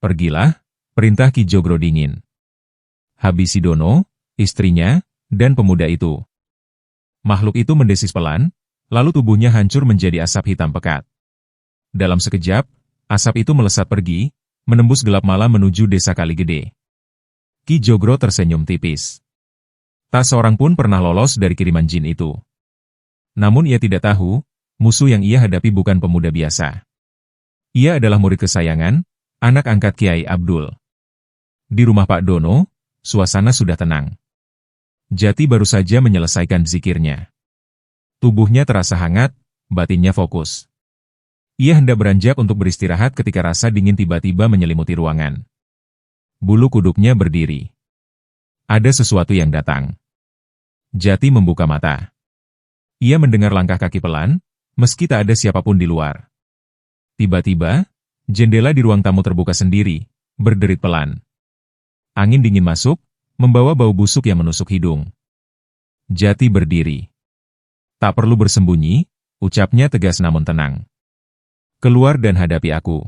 Pergilah, perintah Ki Jogro dingin. Habisi Dono, istrinya, dan pemuda itu. Makhluk itu mendesis pelan, lalu tubuhnya hancur menjadi asap hitam pekat. Dalam sekejap, asap itu melesat pergi, menembus gelap malam menuju desa Kaligede. Ki Jogro tersenyum tipis. Tak seorang pun pernah lolos dari kiriman jin itu. Namun ia tidak tahu, musuh yang ia hadapi bukan pemuda biasa. Ia adalah murid kesayangan, anak angkat Kiai Abdul. Di rumah Pak Dono, suasana sudah tenang. Jati baru saja menyelesaikan zikirnya. Tubuhnya terasa hangat, batinnya fokus. Ia hendak beranjak untuk beristirahat ketika rasa dingin tiba-tiba menyelimuti ruangan. Bulu kuduknya berdiri. Ada sesuatu yang datang. Jati membuka mata. Ia mendengar langkah kaki pelan, meski tak ada siapapun di luar. Tiba-tiba, jendela di ruang tamu terbuka sendiri, berderit pelan. Angin dingin masuk, membawa bau busuk yang menusuk hidung. Jati berdiri. Tak perlu bersembunyi, ucapnya tegas namun tenang. Keluar dan hadapi aku.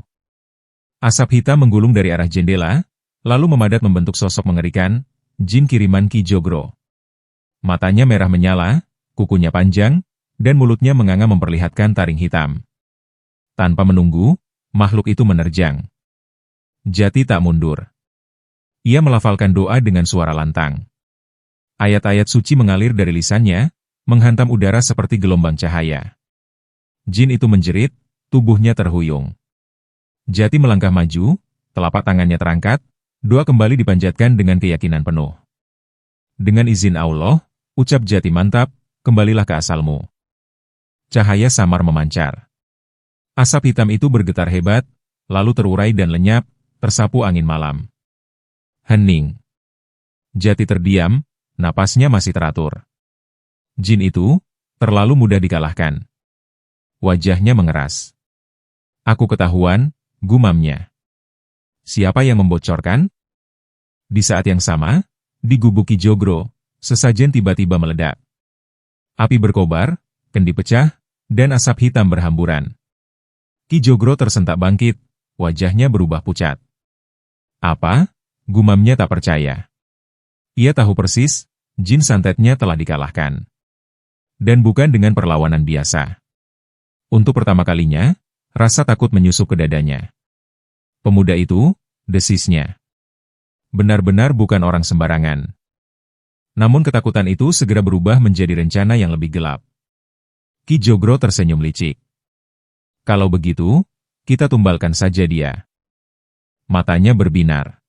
Asap hitam menggulung dari arah jendela, lalu memadat membentuk sosok mengerikan, jin kiriman Ki Jogro. Matanya merah menyala, kukunya panjang, dan mulutnya menganga memperlihatkan taring hitam. Tanpa menunggu, makhluk itu menerjang. Jati tak mundur. Ia melafalkan doa dengan suara lantang. Ayat-ayat suci mengalir dari lisannya, menghantam udara seperti gelombang cahaya. Jin itu menjerit, tubuhnya terhuyung. Jati melangkah maju, telapak tangannya terangkat, doa kembali dipanjatkan dengan keyakinan penuh. Dengan izin Allah, ucap Jati mantap, kembalilah ke asalmu. Cahaya samar memancar. Asap hitam itu bergetar hebat, lalu terurai dan lenyap, tersapu angin malam. Hening. Jati terdiam, napasnya masih teratur. Jin itu, terlalu mudah dikalahkan. Wajahnya mengeras. Aku ketahuan, gumamnya. Siapa yang membocorkan? Di saat yang sama, di gubuk Ki Jogro, sesajen tiba-tiba meledak. Api berkobar, kendi pecah, dan asap hitam berhamburan. Ki Jogro tersentak bangkit, wajahnya berubah pucat. Apa? Gumamnya tak percaya. Ia tahu persis, jin santetnya telah dikalahkan. Dan bukan dengan perlawanan biasa. Untuk pertama kalinya, rasa takut menyusup ke dadanya. Pemuda itu, desisnya. Benar-benar bukan orang sembarangan. Namun ketakutan itu segera berubah menjadi rencana yang lebih gelap. Ki Jogro tersenyum licik. Kalau begitu, kita tumbalkan saja dia. Matanya berbinar.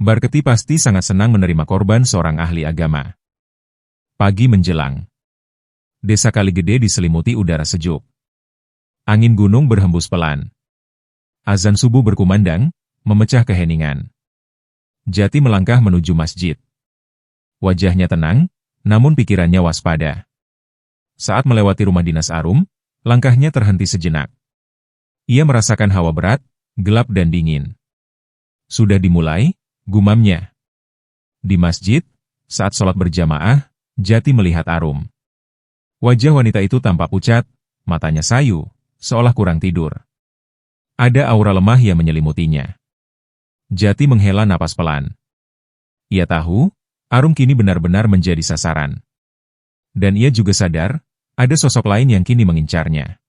Barketi pasti sangat senang menerima korban seorang ahli agama. Pagi menjelang. Desa Kaligede diselimuti udara sejuk. Angin gunung berhembus pelan. Azan subuh berkumandang, memecah keheningan. Jati melangkah menuju masjid. Wajahnya tenang, namun pikirannya waspada. Saat melewati rumah dinas Arum, langkahnya terhenti sejenak. Ia merasakan hawa berat, gelap dan dingin. Sudah dimulai, gumamnya. Di masjid, saat sholat berjamaah, Jati melihat Arum. Wajah wanita itu tampak pucat, matanya sayu, seolah kurang tidur. Ada aura lemah yang menyelimutinya. Jati menghela napas pelan. Ia tahu, Arum kini benar-benar menjadi sasaran. Dan ia juga sadar, ada sosok lain yang kini mengincarnya.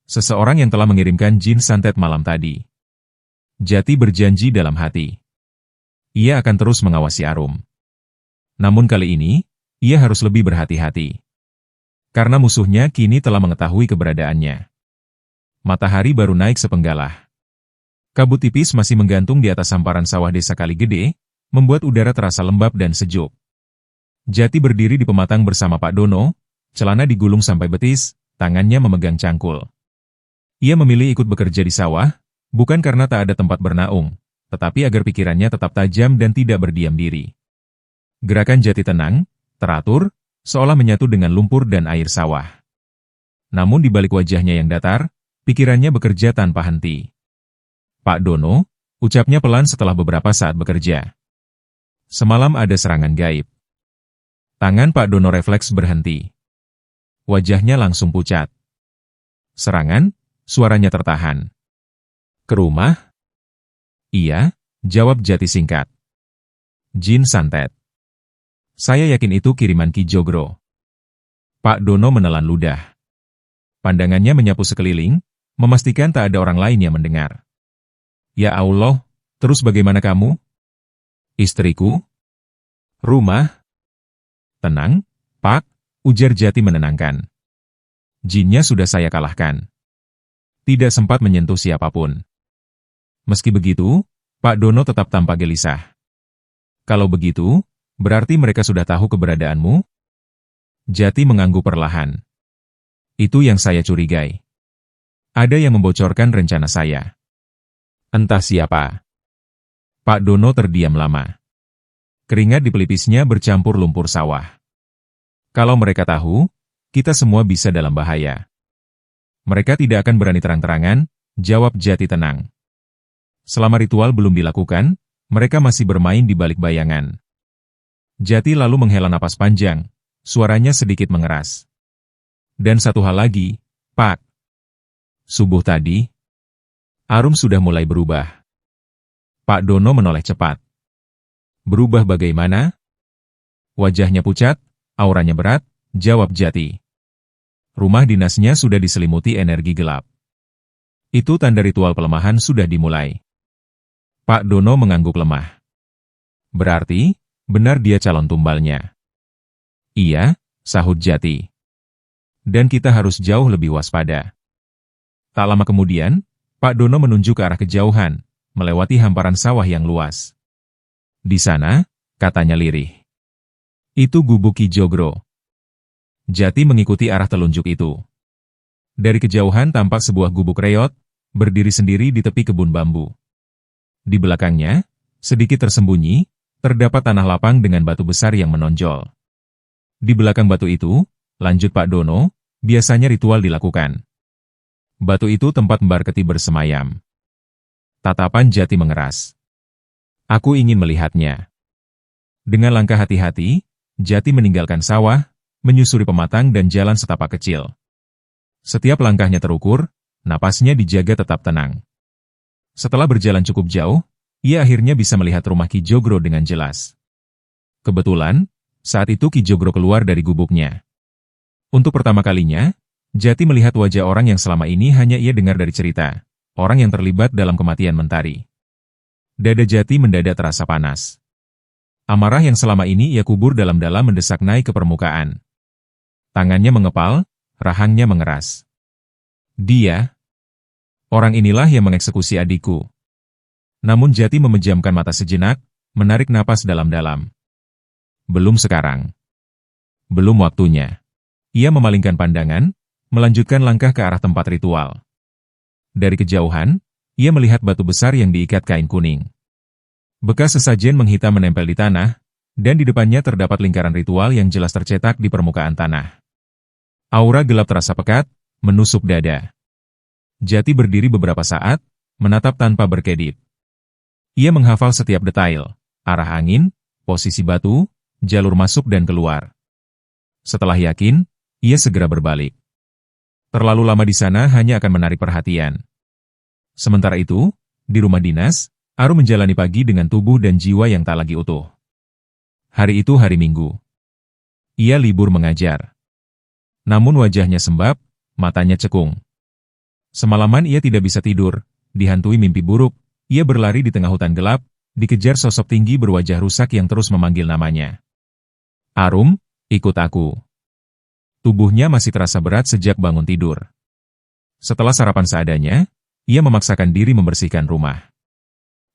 Seseorang yang telah mengirimkan jin santet malam tadi. Jati berjanji dalam hati. Ia akan terus mengawasi Arum. Namun kali ini, ia harus lebih berhati-hati. Karena musuhnya kini telah mengetahui keberadaannya. Matahari baru naik sepenggalah. Kabut tipis masih menggantung di atas hamparan sawah desa Kali Gede, membuat udara terasa lembab dan sejuk. Jati berdiri di pematang bersama Pak Dono, celana digulung sampai betis, tangannya memegang cangkul. Ia memilih ikut bekerja di sawah, bukan karena tak ada tempat bernaung, tetapi agar pikirannya tetap tajam dan tidak berdiam diri. Gerakan Jati tenang, teratur, seolah menyatu dengan lumpur dan air sawah. Namun di balik wajahnya yang datar, pikirannya bekerja tanpa henti. Pak Dono, ucapnya pelan setelah beberapa saat bekerja. Semalam ada serangan gaib. Tangan Pak Dono refleks berhenti. Wajahnya langsung pucat. Serangan? Suaranya tertahan. Ke rumah? Iya, jawab Jati singkat. Jin santet. Saya yakin itu kiriman Ki Jogro. Pak Dono menelan ludah. Pandangannya menyapu sekeliling, memastikan tak ada orang lain yang mendengar. Ya Allah, terus bagaimana kamu? Istriku? Rumah? Tenang, Pak, ujar Jati menenangkan. Jinnya sudah saya kalahkan. Tidak sempat menyentuh siapapun. Meski begitu, Pak Dono tetap tampak gelisah. Kalau begitu, berarti mereka sudah tahu keberadaanmu? Jati mengangguk perlahan. Itu yang saya curigai. Ada yang membocorkan rencana saya. Entah siapa. Pak Dono terdiam lama. Keringat di pelipisnya bercampur lumpur sawah. Kalau mereka tahu, kita semua bisa dalam bahaya. Mereka tidak akan berani terang-terangan, jawab Jati tenang. Selama ritual belum dilakukan, mereka masih bermain di balik bayangan. Jati lalu menghela napas panjang, suaranya sedikit mengeras. Dan satu hal lagi, Pak. Subuh tadi, Arum sudah mulai berubah. Pak Dono menoleh cepat. Berubah bagaimana? Wajahnya pucat, auranya berat, jawab Jati. Rumah dinasnya sudah diselimuti energi gelap. Itu tanda ritual pelemahan sudah dimulai. Pak Dono mengangguk lemah. Berarti, benar dia calon tumbalnya. Iya, sahut Jati. Dan kita harus jauh lebih waspada. Tak lama kemudian, Pak Dono menunjuk ke arah kejauhan, melewati hamparan sawah yang luas. Di sana, katanya lirih. Itu gubuk Ki Jogro. Jati mengikuti arah telunjuk itu. Dari kejauhan tampak sebuah gubuk reot, berdiri sendiri di tepi kebun bambu. Di belakangnya, sedikit tersembunyi, terdapat tanah lapang dengan batu besar yang menonjol. Di belakang batu itu, lanjut Pak Dono, biasanya ritual dilakukan. Batu itu tempat Mbar Keti bersemayam. Tatapan Jati mengeras. Aku ingin melihatnya. Dengan langkah hati-hati, Jati meninggalkan sawah, menyusuri pematang dan jalan setapak kecil. Setiap langkahnya terukur, napasnya dijaga tetap tenang. Setelah berjalan cukup jauh, ia akhirnya bisa melihat rumah Ki Jogro dengan jelas. Kebetulan, saat itu Ki Jogro keluar dari gubuknya. Untuk pertama kalinya, Jati melihat wajah orang yang selama ini hanya ia dengar dari cerita, orang yang terlibat dalam kematian Mentari. Dada Jati mendadak terasa panas. Amarah yang selama ini ia kubur dalam-dalam mendesak naik ke permukaan. Tangannya mengepal, rahangnya mengeras. Dia, orang inilah yang mengeksekusi adikku. Namun Jati memejamkan mata sejenak, menarik napas dalam-dalam. Belum sekarang. Belum waktunya. Ia memalingkan pandangan, melanjutkan langkah ke arah tempat ritual. Dari kejauhan, ia melihat batu besar yang diikat kain kuning. Bekas sesajen menghitam menempel di tanah, dan di depannya terdapat lingkaran ritual yang jelas tercetak di permukaan tanah. Aura gelap terasa pekat, menusuk dada. Jati berdiri beberapa saat, menatap tanpa berkedip. Ia menghafal setiap detail, arah angin, posisi batu, jalur masuk dan keluar. Setelah yakin, ia segera berbalik. Terlalu lama di sana hanya akan menarik perhatian. Sementara itu, di rumah dinas, Arum menjalani pagi dengan tubuh dan jiwa yang tak lagi utuh. Hari itu hari Minggu. Ia libur mengajar. Namun wajahnya sembab, matanya cekung. Semalaman ia tidak bisa tidur, dihantui mimpi buruk, ia berlari di tengah hutan gelap, dikejar sosok tinggi berwajah rusak yang terus memanggil namanya. Arum, ikut aku. Tubuhnya masih terasa berat sejak bangun tidur. Setelah sarapan seadanya, ia memaksakan diri membersihkan rumah.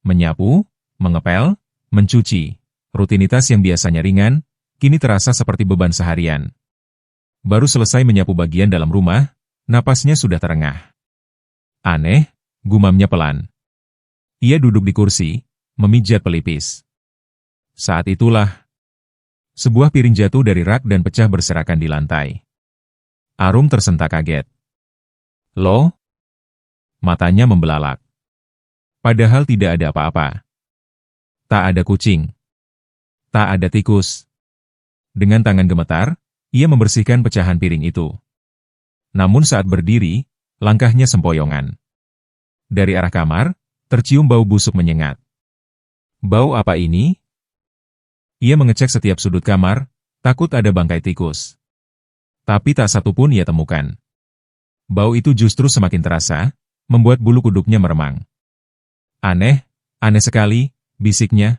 Menyapu, mengepel, mencuci, rutinitas yang biasanya ringan, kini terasa seperti beban seharian. Baru selesai menyapu bagian dalam rumah, napasnya sudah terengah. Aneh, gumamnya pelan. Ia duduk di kursi, memijat pelipis. Saat itulah, sebuah piring jatuh dari rak dan pecah berserakan di lantai. Arum tersentak kaget. Loh? Matanya membelalak. Padahal tidak ada apa-apa. Tak ada kucing. Tak ada tikus. Dengan tangan gemetar, ia membersihkan pecahan piring itu. Namun saat berdiri, langkahnya sempoyongan. Dari arah kamar, tercium bau busuk menyengat. Bau apa ini? Ia mengecek setiap sudut kamar, takut ada bangkai tikus. Tapi tak satu pun ia temukan. Bau itu justru semakin terasa, membuat bulu kuduknya meremang. Aneh, aneh sekali, bisiknya.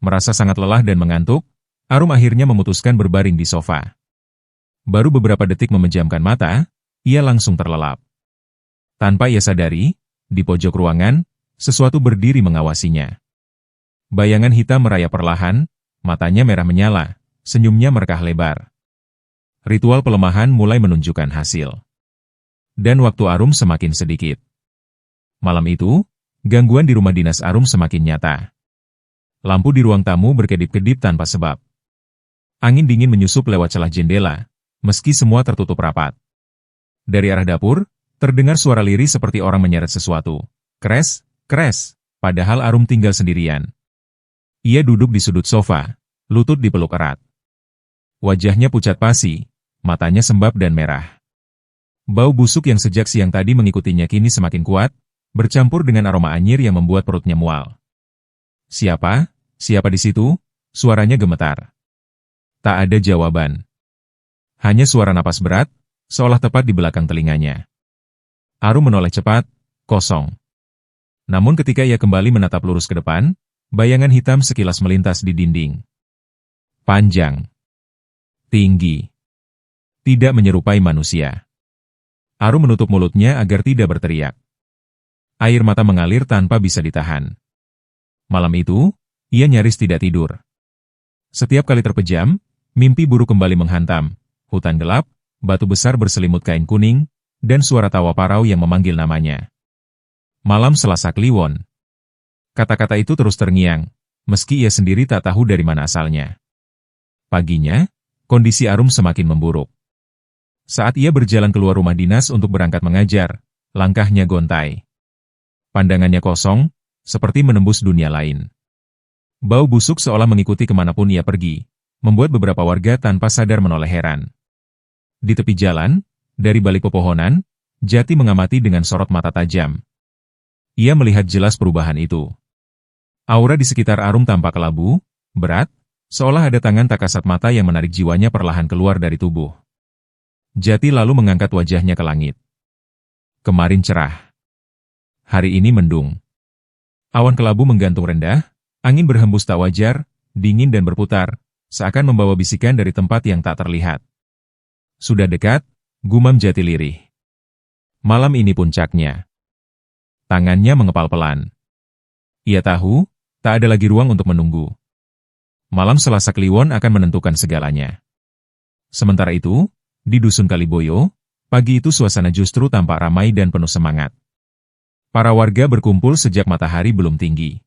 Merasa sangat lelah dan mengantuk, Arum akhirnya memutuskan berbaring di sofa. Baru beberapa detik memejamkan mata, ia langsung terlelap. Tanpa ia sadari, di pojok ruangan, sesuatu berdiri mengawasinya. Bayangan hitam merayap perlahan, matanya merah menyala, senyumnya merekah lebar. Ritual pelemahan mulai menunjukkan hasil. Dan waktu Arum semakin sedikit. Malam itu, gangguan di rumah dinas Arum semakin nyata. Lampu di ruang tamu berkedip-kedip tanpa sebab. Angin dingin menyusup lewat celah jendela, meski semua tertutup rapat. Dari arah dapur, terdengar suara lirih seperti orang menyeret sesuatu. Kres, kres, padahal Arum tinggal sendirian. Ia duduk di sudut sofa, lutut dipeluk erat. Wajahnya pucat pasi, matanya sembab dan merah. Bau busuk yang sejak siang tadi mengikutinya kini semakin kuat, bercampur dengan aroma anyir yang membuat perutnya mual. Siapa? Siapa di situ? Suaranya gemetar. Tak ada jawaban. Hanya suara napas berat, seolah tepat di belakang telinganya. Arum menoleh cepat, kosong. Namun ketika ia kembali menatap lurus ke depan, bayangan hitam sekilas melintas di dinding. Panjang. Tinggi. Tidak menyerupai manusia. Arum menutup mulutnya agar tidak berteriak. Air mata mengalir tanpa bisa ditahan. Malam itu, ia nyaris tidak tidur. Setiap kali terpejam, mimpi buruk kembali menghantam. Hutan gelap, batu besar berselimut kain kuning, dan suara tawa parau yang memanggil namanya. Malam Selasa Kliwon. Kata-kata itu terus terngiang, meski ia sendiri tak tahu dari mana asalnya. Paginya, kondisi Arum semakin memburuk. Saat ia berjalan keluar rumah dinas untuk berangkat mengajar, langkahnya gontai. Pandangannya kosong, seperti menembus dunia lain. Bau busuk seolah mengikuti kemanapun ia pergi, membuat beberapa warga tanpa sadar menoleh heran. Di tepi jalan, dari balik pepohonan, Jati mengamati dengan sorot mata tajam. Ia melihat jelas perubahan itu. Aura di sekitar Arum tampak kelabu, berat, seolah ada tangan tak kasat mata yang menarik jiwanya perlahan keluar dari tubuh. Jati lalu mengangkat wajahnya ke langit. Kemarin cerah. Hari ini mendung. Awan kelabu menggantung rendah, angin berhembus tak wajar, dingin dan berputar, seakan membawa bisikan dari tempat yang tak terlihat. Sudah dekat, gumam Jati lirih. Malam ini puncaknya. Tangannya mengepal pelan. Ia tahu, tak ada lagi ruang untuk menunggu. Malam Selasa Kliwon akan menentukan segalanya. Sementara itu, di Dusun Kaliboyo, pagi itu suasana justru tampak ramai dan penuh semangat. Para warga berkumpul sejak matahari belum tinggi.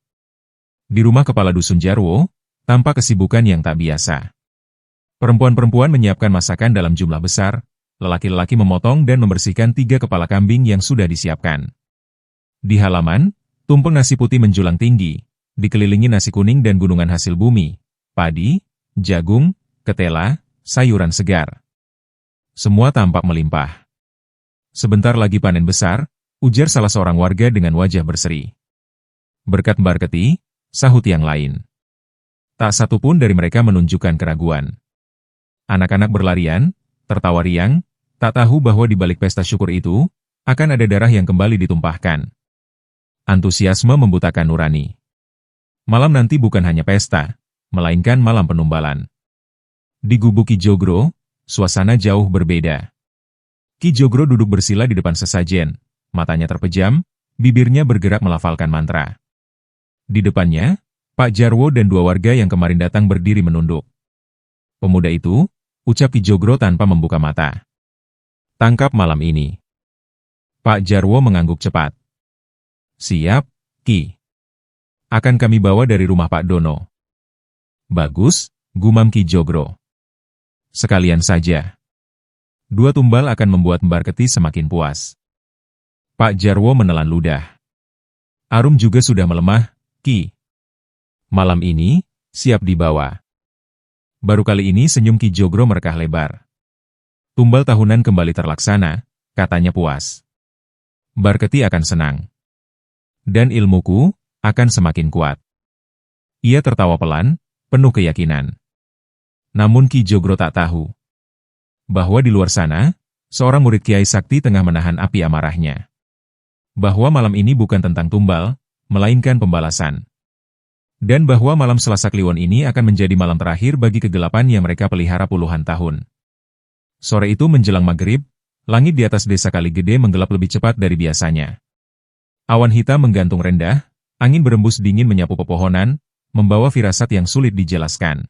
Di rumah kepala Dusun Jarwo, tampak kesibukan yang tak biasa. Perempuan-perempuan menyiapkan masakan dalam jumlah besar, lelaki-lelaki memotong dan membersihkan 3 kepala kambing yang sudah disiapkan. Di halaman, tumpeng nasi putih menjulang tinggi, dikelilingi nasi kuning dan gunungan hasil bumi, padi, jagung, ketela, sayuran segar. Semua tampak melimpah. Sebentar lagi panen besar, ujar salah seorang warga dengan wajah berseri. Berkat Barketi, sahut yang lain. Tak satu pun dari mereka menunjukkan keraguan. Anak-anak berlarian, tertawa riang, tak tahu bahwa di balik pesta syukur itu, akan ada darah yang kembali ditumpahkan. Antusiasme membutakan nurani. Malam nanti bukan hanya pesta, melainkan malam penumbalan. Di gubuk Ki Jogro, suasana jauh berbeda. Ki Jogro duduk bersila di depan sesajen, matanya terpejam, bibirnya bergerak melafalkan mantra. Di depannya, Pak Jarwo dan 2 warga yang kemarin datang berdiri menunduk. Pemuda itu, ucap Ki Jogro tanpa membuka mata. Tangkap malam ini. Pak Jarwo mengangguk cepat. Siap, Ki. Akan kami bawa dari rumah Pak Dono. Bagus, gumam Ki Jogro. Sekalian saja. 2 tumbal akan membuat Barketi semakin puas. Pak Jarwo menelan ludah. Arum juga sudah melemah, Ki. Malam ini, siap dibawa. Baru kali ini senyum Ki Jogro merekah lebar. Tumbal tahunan kembali terlaksana, katanya puas. Barketi akan senang. Dan ilmuku akan semakin kuat. Ia tertawa pelan, penuh keyakinan. Namun Ki Jogro tak tahu bahwa di luar sana, seorang murid Kiai Sakti tengah menahan api amarahnya. Bahwa malam ini bukan tentang tumbal, melainkan pembalasan. Dan bahwa malam Selasa Kliwon ini akan menjadi malam terakhir bagi kegelapan yang mereka pelihara puluhan tahun. Sore itu menjelang maghrib, langit di atas desa Kaligede menggelap lebih cepat dari biasanya. Awan hitam menggantung rendah, angin berembus dingin menyapu pepohonan, membawa firasat yang sulit dijelaskan.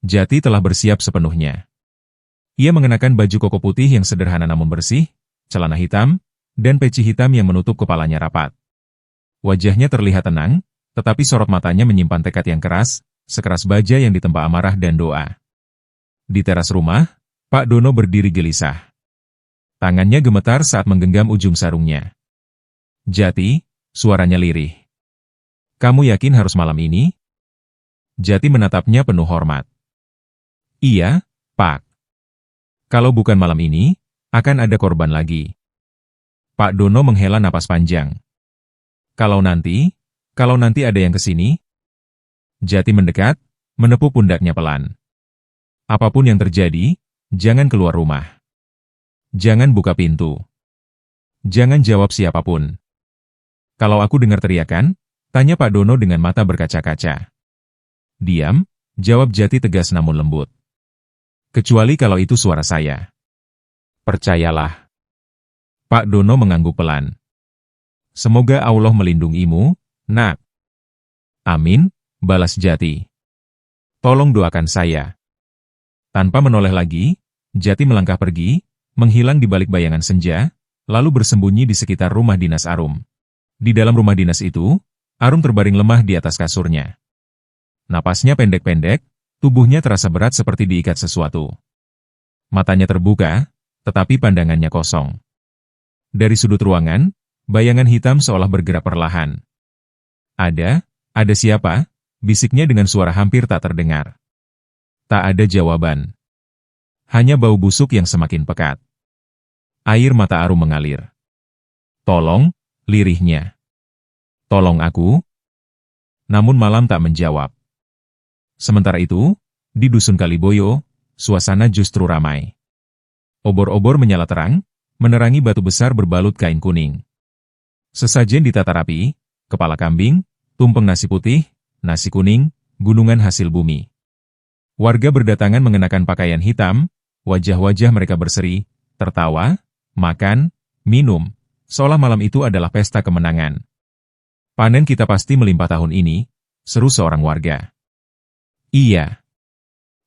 Jati telah bersiap sepenuhnya. Ia mengenakan baju koko putih yang sederhana namun bersih, celana hitam, dan peci hitam yang menutup kepalanya rapat. Wajahnya terlihat tenang, tetapi sorot matanya menyimpan tekad yang keras, sekeras baja yang ditempa amarah dan doa. Di teras rumah, Pak Dono berdiri gelisah. Tangannya gemetar saat menggenggam ujung sarungnya. Jati, suaranya lirih. Kamu yakin harus malam ini? Jati menatapnya penuh hormat. Iya, Pak. Kalau bukan malam ini, akan ada korban lagi. Pak Dono menghela napas panjang. Kalau nanti ada yang kesini? Jati mendekat, menepuk pundaknya pelan. Apapun yang terjadi, jangan keluar rumah. Jangan buka pintu. Jangan jawab siapapun. Kalau aku dengar teriakan, tanya Pak Dono dengan mata berkaca-kaca. Diam, jawab Jati tegas namun lembut. Kecuali kalau itu suara saya. Percayalah. Pak Dono mengangguk pelan. Semoga Allah melindungimu, Nak. Amin, balas Jati. Tolong doakan saya. Tanpa menoleh lagi, Jati melangkah pergi, menghilang di balik bayangan senja, lalu bersembunyi di sekitar rumah dinas Arum. Di dalam rumah dinas itu, Arum terbaring lemah di atas kasurnya. Napasnya pendek-pendek, tubuhnya terasa berat seperti diikat sesuatu. Matanya terbuka, tetapi pandangannya kosong. Dari sudut ruangan, bayangan hitam seolah bergerak perlahan. Ada siapa? Bisiknya dengan suara hampir tak terdengar. Tak ada jawaban. Hanya bau busuk yang semakin pekat. Air mata Arum mengalir. Tolong, lirihnya. Tolong aku. Namun malam tak menjawab. Sementara itu, di Dusun Kaliboyo, suasana justru ramai. Obor-obor menyala terang, menerangi batu besar berbalut kain kuning. Sesajen ditata rapi, kepala kambing, tumpeng nasi putih, nasi kuning, gunungan hasil bumi. Warga berdatangan mengenakan pakaian hitam, wajah-wajah mereka berseri, tertawa, makan, minum, seolah malam itu adalah pesta kemenangan. Panen kita pasti melimpah tahun ini, seru seorang warga. Iya.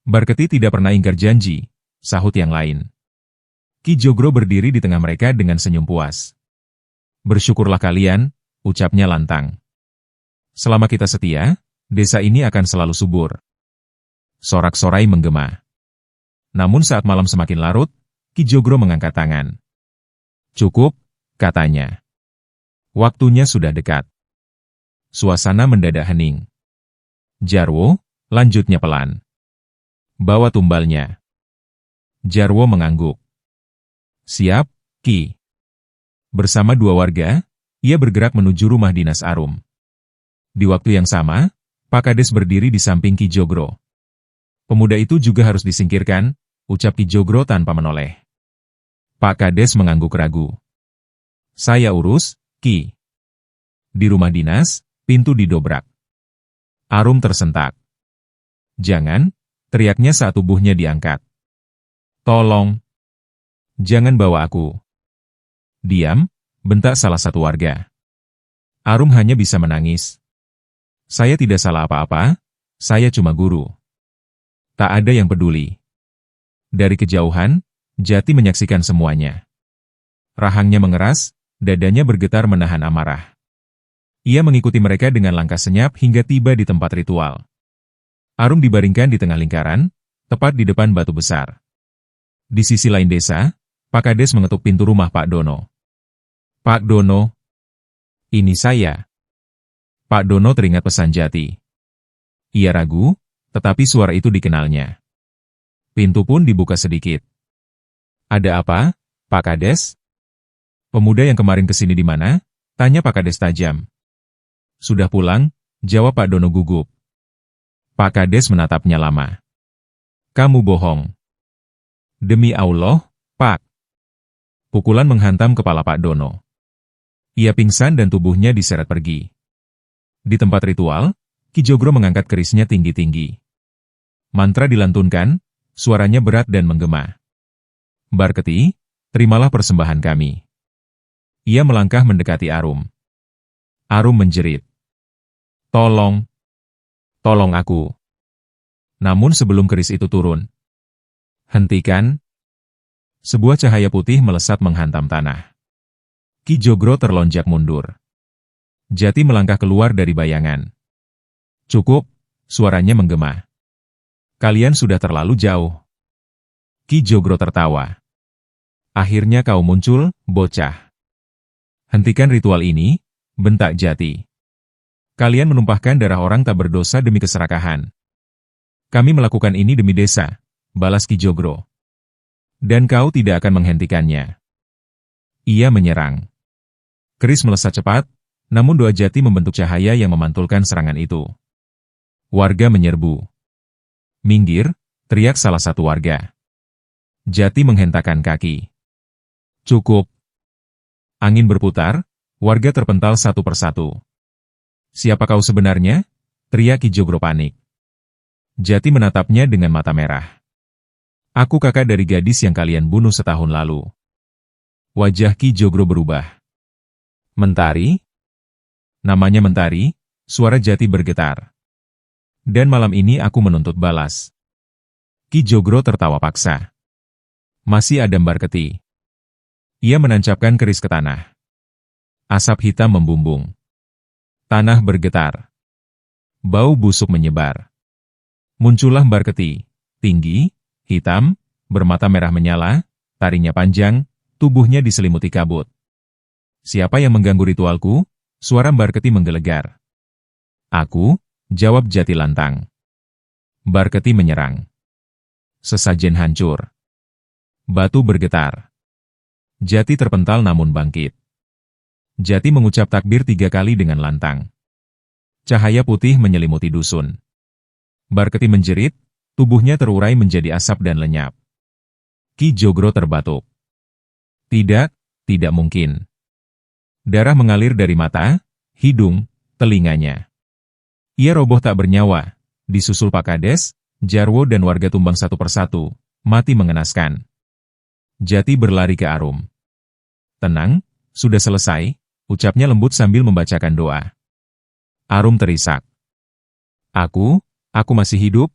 Barketi tidak pernah ingkar janji, sahut yang lain. Ki Jogro berdiri di tengah mereka dengan senyum puas. Bersyukurlah kalian, ucapnya lantang. Selama kita setia, desa ini akan selalu subur. Sorak-sorai menggema. Namun saat malam semakin larut, Ki Jogro mengangkat tangan. Cukup, katanya. Waktunya sudah dekat. Suasana mendadak hening. Jarwo, lanjutnya pelan. Bawa tumbalnya. Jarwo mengangguk. Siap, Ki. Bersama dua warga, ia bergerak menuju rumah dinas Arum. Di waktu yang sama, Pak Kades berdiri di samping Ki Jogro. Pemuda itu juga harus disingkirkan, ucap Ki Jogro tanpa menoleh. Pak Kades mengangguk ragu. Saya urus, Ki. Di rumah dinas, pintu didobrak. Arum tersentak. Jangan, teriaknya saat tubuhnya diangkat. Tolong. Jangan bawa aku. Diam, bentak salah satu warga. Arum hanya bisa menangis. Saya tidak salah apa-apa, saya cuma guru. Tak ada yang peduli. Dari kejauhan, Jati menyaksikan semuanya. Rahangnya mengeras, dadanya bergetar menahan amarah. Ia mengikuti mereka dengan langkah senyap hingga tiba di tempat ritual. Arum dibaringkan di tengah lingkaran, tepat di depan batu besar. Di sisi lain desa, Pak Kades mengetuk pintu rumah Pak Dono. Pak Dono, ini saya. Pak Dono teringat pesan Jati. Ia ragu, tetapi suara itu dikenalnya. Pintu pun dibuka sedikit. Ada apa, Pak Kades? Pemuda yang kemarin kesini di mana? Tanya Pak Kades tajam. Sudah pulang, jawab Pak Dono gugup. Pak Kades menatapnya lama. Kamu bohong. Demi Allah, Pak. Pukulan menghantam kepala Pak Dono. Ia pingsan dan tubuhnya diseret pergi. Di tempat ritual, Ki Jogro mengangkat kerisnya tinggi-tinggi. Mantra dilantunkan, suaranya berat dan menggema. Barketi, terimalah persembahan kami. Ia melangkah mendekati Arum. Arum menjerit. Tolong. Tolong aku. Namun sebelum keris itu turun. Hentikan. Sebuah cahaya putih melesat menghantam tanah. Ki Jogro terlonjak mundur. Jati melangkah keluar dari bayangan. Cukup, suaranya menggema. Kalian sudah terlalu jauh. Ki Jogro tertawa. Akhirnya kau muncul, bocah. Hentikan ritual ini, bentak Jati. Kalian menumpahkan darah orang tak berdosa demi keserakahan. Kami melakukan ini demi desa, balas Ki Jogro. Dan kau tidak akan menghentikannya. Ia menyerang. Keris melesat cepat, namun doa Jati membentuk cahaya yang memantulkan serangan itu. Warga menyerbu. Minggir, teriak salah satu warga. Jati menghentakkan kaki. Cukup. Angin berputar, warga terpental satu persatu. Siapa kau sebenarnya? Teriak Ki Jogro panik. Jati menatapnya dengan mata merah. Aku kakak dari gadis yang kalian bunuh setahun lalu. Wajah Ki Jogro berubah. Mentari? Namanya Mentari, suara Jati bergetar. Dan malam ini aku menuntut balas. Ki Jogro tertawa paksa. Masih ada Barketi. Ia menancapkan keris ke tanah. Asap hitam membumbung. Tanah bergetar. Bau busuk menyebar. Muncullah Barketi, tinggi, hitam, bermata merah menyala, taringnya panjang, tubuhnya diselimuti kabut. Siapa yang mengganggu ritualku? Suara Barketi menggelegar. Aku, jawab Jati lantang. Barketi menyerang. Sesajen hancur. Batu bergetar. Jati terpental namun bangkit. Jati mengucap takbir 3 kali dengan lantang. Cahaya putih menyelimuti dusun. Barketi menjerit, tubuhnya terurai menjadi asap dan lenyap. Ki Jogro terbatuk. Tidak, tidak mungkin. Darah mengalir dari mata, hidung, telinganya. Ia roboh tak bernyawa, disusul Pak Kades, Jarwo dan warga tumbang satu persatu, mati mengenaskan. Jati berlari ke Arum. Tenang, sudah selesai, ucapnya lembut sambil membacakan doa. Arum terisak. Aku masih hidup?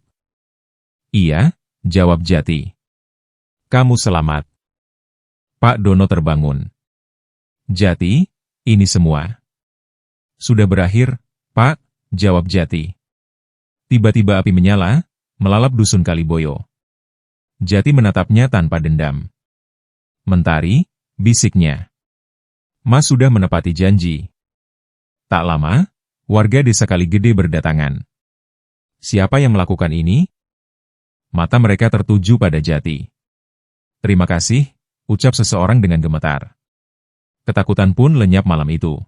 Iya, jawab Jati. Kamu selamat. Pak Dono terbangun. Jati, ini semua sudah berakhir, Pak, jawab Jati. Tiba-tiba api menyala, melalap dusun Kaliboyo. Jati menatapnya tanpa dendam. Mentari, bisiknya. Mas sudah menepati janji. Tak lama, warga desa Kaligede berdatangan. Siapa yang melakukan ini? Mata mereka tertuju pada Jati. Terima kasih, ucap seseorang dengan gemetar. Ketakutan pun lenyap malam itu.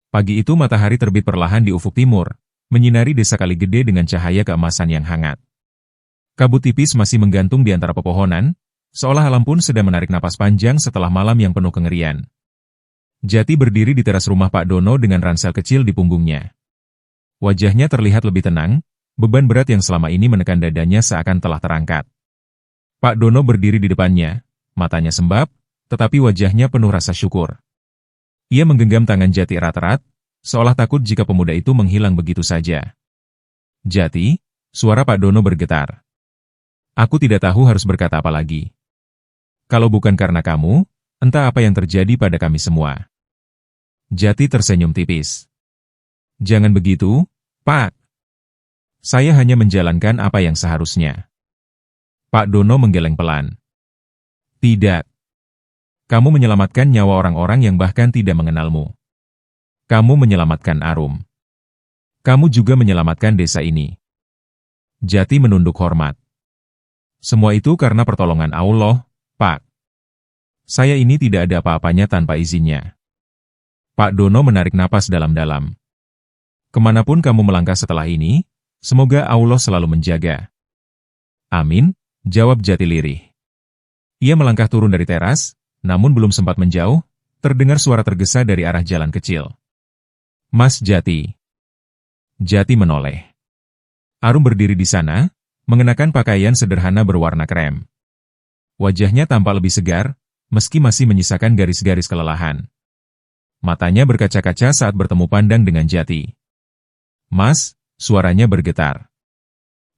Pagi itu matahari terbit perlahan di ufuk timur, menyinari desa Kaligede dengan cahaya keemasan yang hangat. Kabut tipis masih menggantung di antara pepohonan, seolah alam pun sedang menarik napas panjang setelah malam yang penuh kengerian. Jati berdiri di teras rumah Pak Dono dengan ransel kecil di punggungnya. Wajahnya terlihat lebih tenang, beban berat yang selama ini menekan dadanya seakan telah terangkat. Pak Dono berdiri di depannya, matanya sembab, tetapi wajahnya penuh rasa syukur. Ia menggenggam tangan Jati erat-erat, seolah takut jika pemuda itu menghilang begitu saja. Jati, suara Pak Dono bergetar. Aku tidak tahu harus berkata apa lagi. Kalau bukan karena kamu, entah apa yang terjadi pada kami semua. Jati tersenyum tipis. Jangan begitu, Pak. Saya hanya menjalankan apa yang seharusnya. Pak Dono menggeleng pelan. Tidak. Kamu menyelamatkan nyawa orang-orang yang bahkan tidak mengenalmu. Kamu menyelamatkan Arum. Kamu juga menyelamatkan desa ini. Jati menunduk hormat. Semua itu karena pertolongan Allah, Pak. Saya ini tidak ada apa-apanya tanpa izinnya. Pak Dono menarik napas dalam-dalam. Kemanapun kamu melangkah setelah ini, semoga Allah selalu menjaga. Amin, jawab Jati lirih. Ia melangkah turun dari teras, namun belum sempat menjauh, terdengar suara tergesa dari arah jalan kecil. Mas Jati. Jati menoleh. Arum berdiri di sana, mengenakan pakaian sederhana berwarna krem. Wajahnya tampak lebih segar, meski masih menyisakan garis-garis kelelahan. Matanya berkaca-kaca saat bertemu pandang dengan Jati. Mas, suaranya bergetar.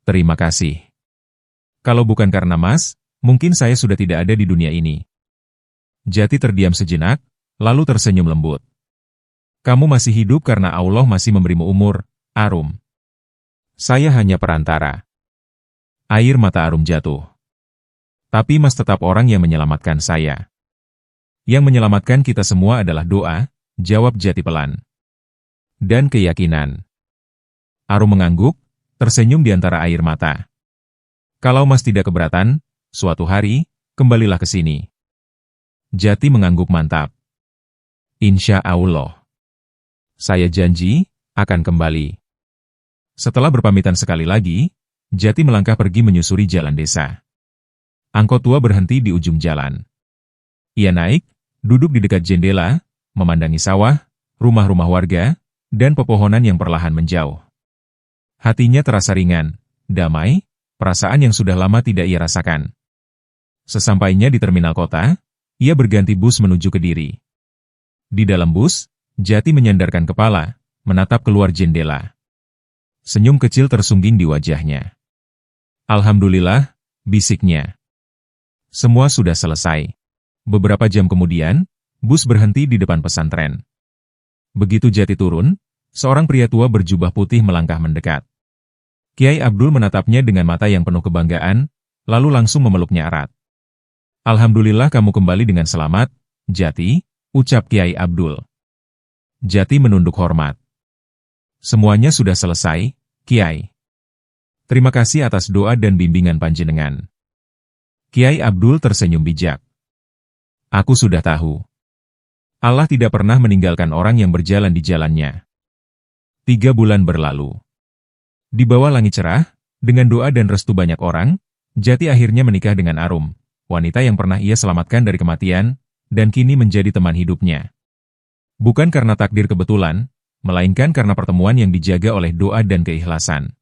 Terima kasih. Kalau bukan karena Mas, mungkin saya sudah tidak ada di dunia ini. Jati terdiam sejenak, lalu tersenyum lembut. Kamu masih hidup karena Allah masih memberimu umur, Arum. Saya hanya perantara. Air mata Arum jatuh. Tapi Mas tetap orang yang menyelamatkan saya. Yang menyelamatkan kita semua adalah doa, jawab Jati pelan. Dan keyakinan. Arum mengangguk, tersenyum di antara air mata. Kalau Mas tidak keberatan, suatu hari, kembalilah ke sini. Jati mengangguk mantap. Insya Allah. Saya janji, akan kembali. Setelah berpamitan sekali lagi, Jati melangkah pergi menyusuri jalan desa. Angkot tua berhenti di ujung jalan. Ia naik, duduk di dekat jendela, memandangi sawah, rumah-rumah warga, dan pepohonan yang perlahan menjauh. Hatinya terasa ringan, damai, perasaan yang sudah lama tidak ia rasakan. Sesampainya di terminal kota, ia berganti bus menuju Kediri. Di dalam bus, Jati menyandarkan kepala, menatap keluar jendela. Senyum kecil tersungging di wajahnya. Alhamdulillah, bisiknya. Semua sudah selesai. Beberapa jam kemudian, bus berhenti di depan pesantren. Begitu Jati turun, seorang pria tua berjubah putih melangkah mendekat. Kiai Abdul menatapnya dengan mata yang penuh kebanggaan, lalu langsung memeluknya erat. Alhamdulillah kamu kembali dengan selamat, Jati, ucap Kiai Abdul. Jati menunduk hormat. Semuanya sudah selesai, Kiai. Terima kasih atas doa dan bimbingan panjenengan. Kiai Abdul tersenyum bijak. Aku sudah tahu. Allah tidak pernah meninggalkan orang yang berjalan di jalannya. 3 bulan berlalu. Di bawah langit cerah, dengan doa dan restu banyak orang, Jati akhirnya menikah dengan Arum, wanita yang pernah ia selamatkan dari kematian, dan kini menjadi teman hidupnya. Bukan karena takdir kebetulan, melainkan karena pertemuan yang dijaga oleh doa dan keikhlasan.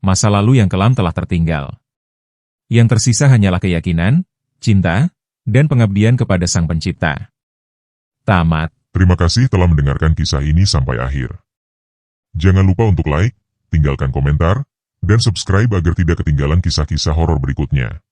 Masa lalu yang kelam telah tertinggal. Yang tersisa hanyalah keyakinan, cinta, dan pengabdian kepada Sang Pencipta. Tamat. Terima kasih telah mendengarkan kisah ini sampai akhir. Jangan lupa untuk like, tinggalkan komentar, dan subscribe agar tidak ketinggalan kisah-kisah horor berikutnya.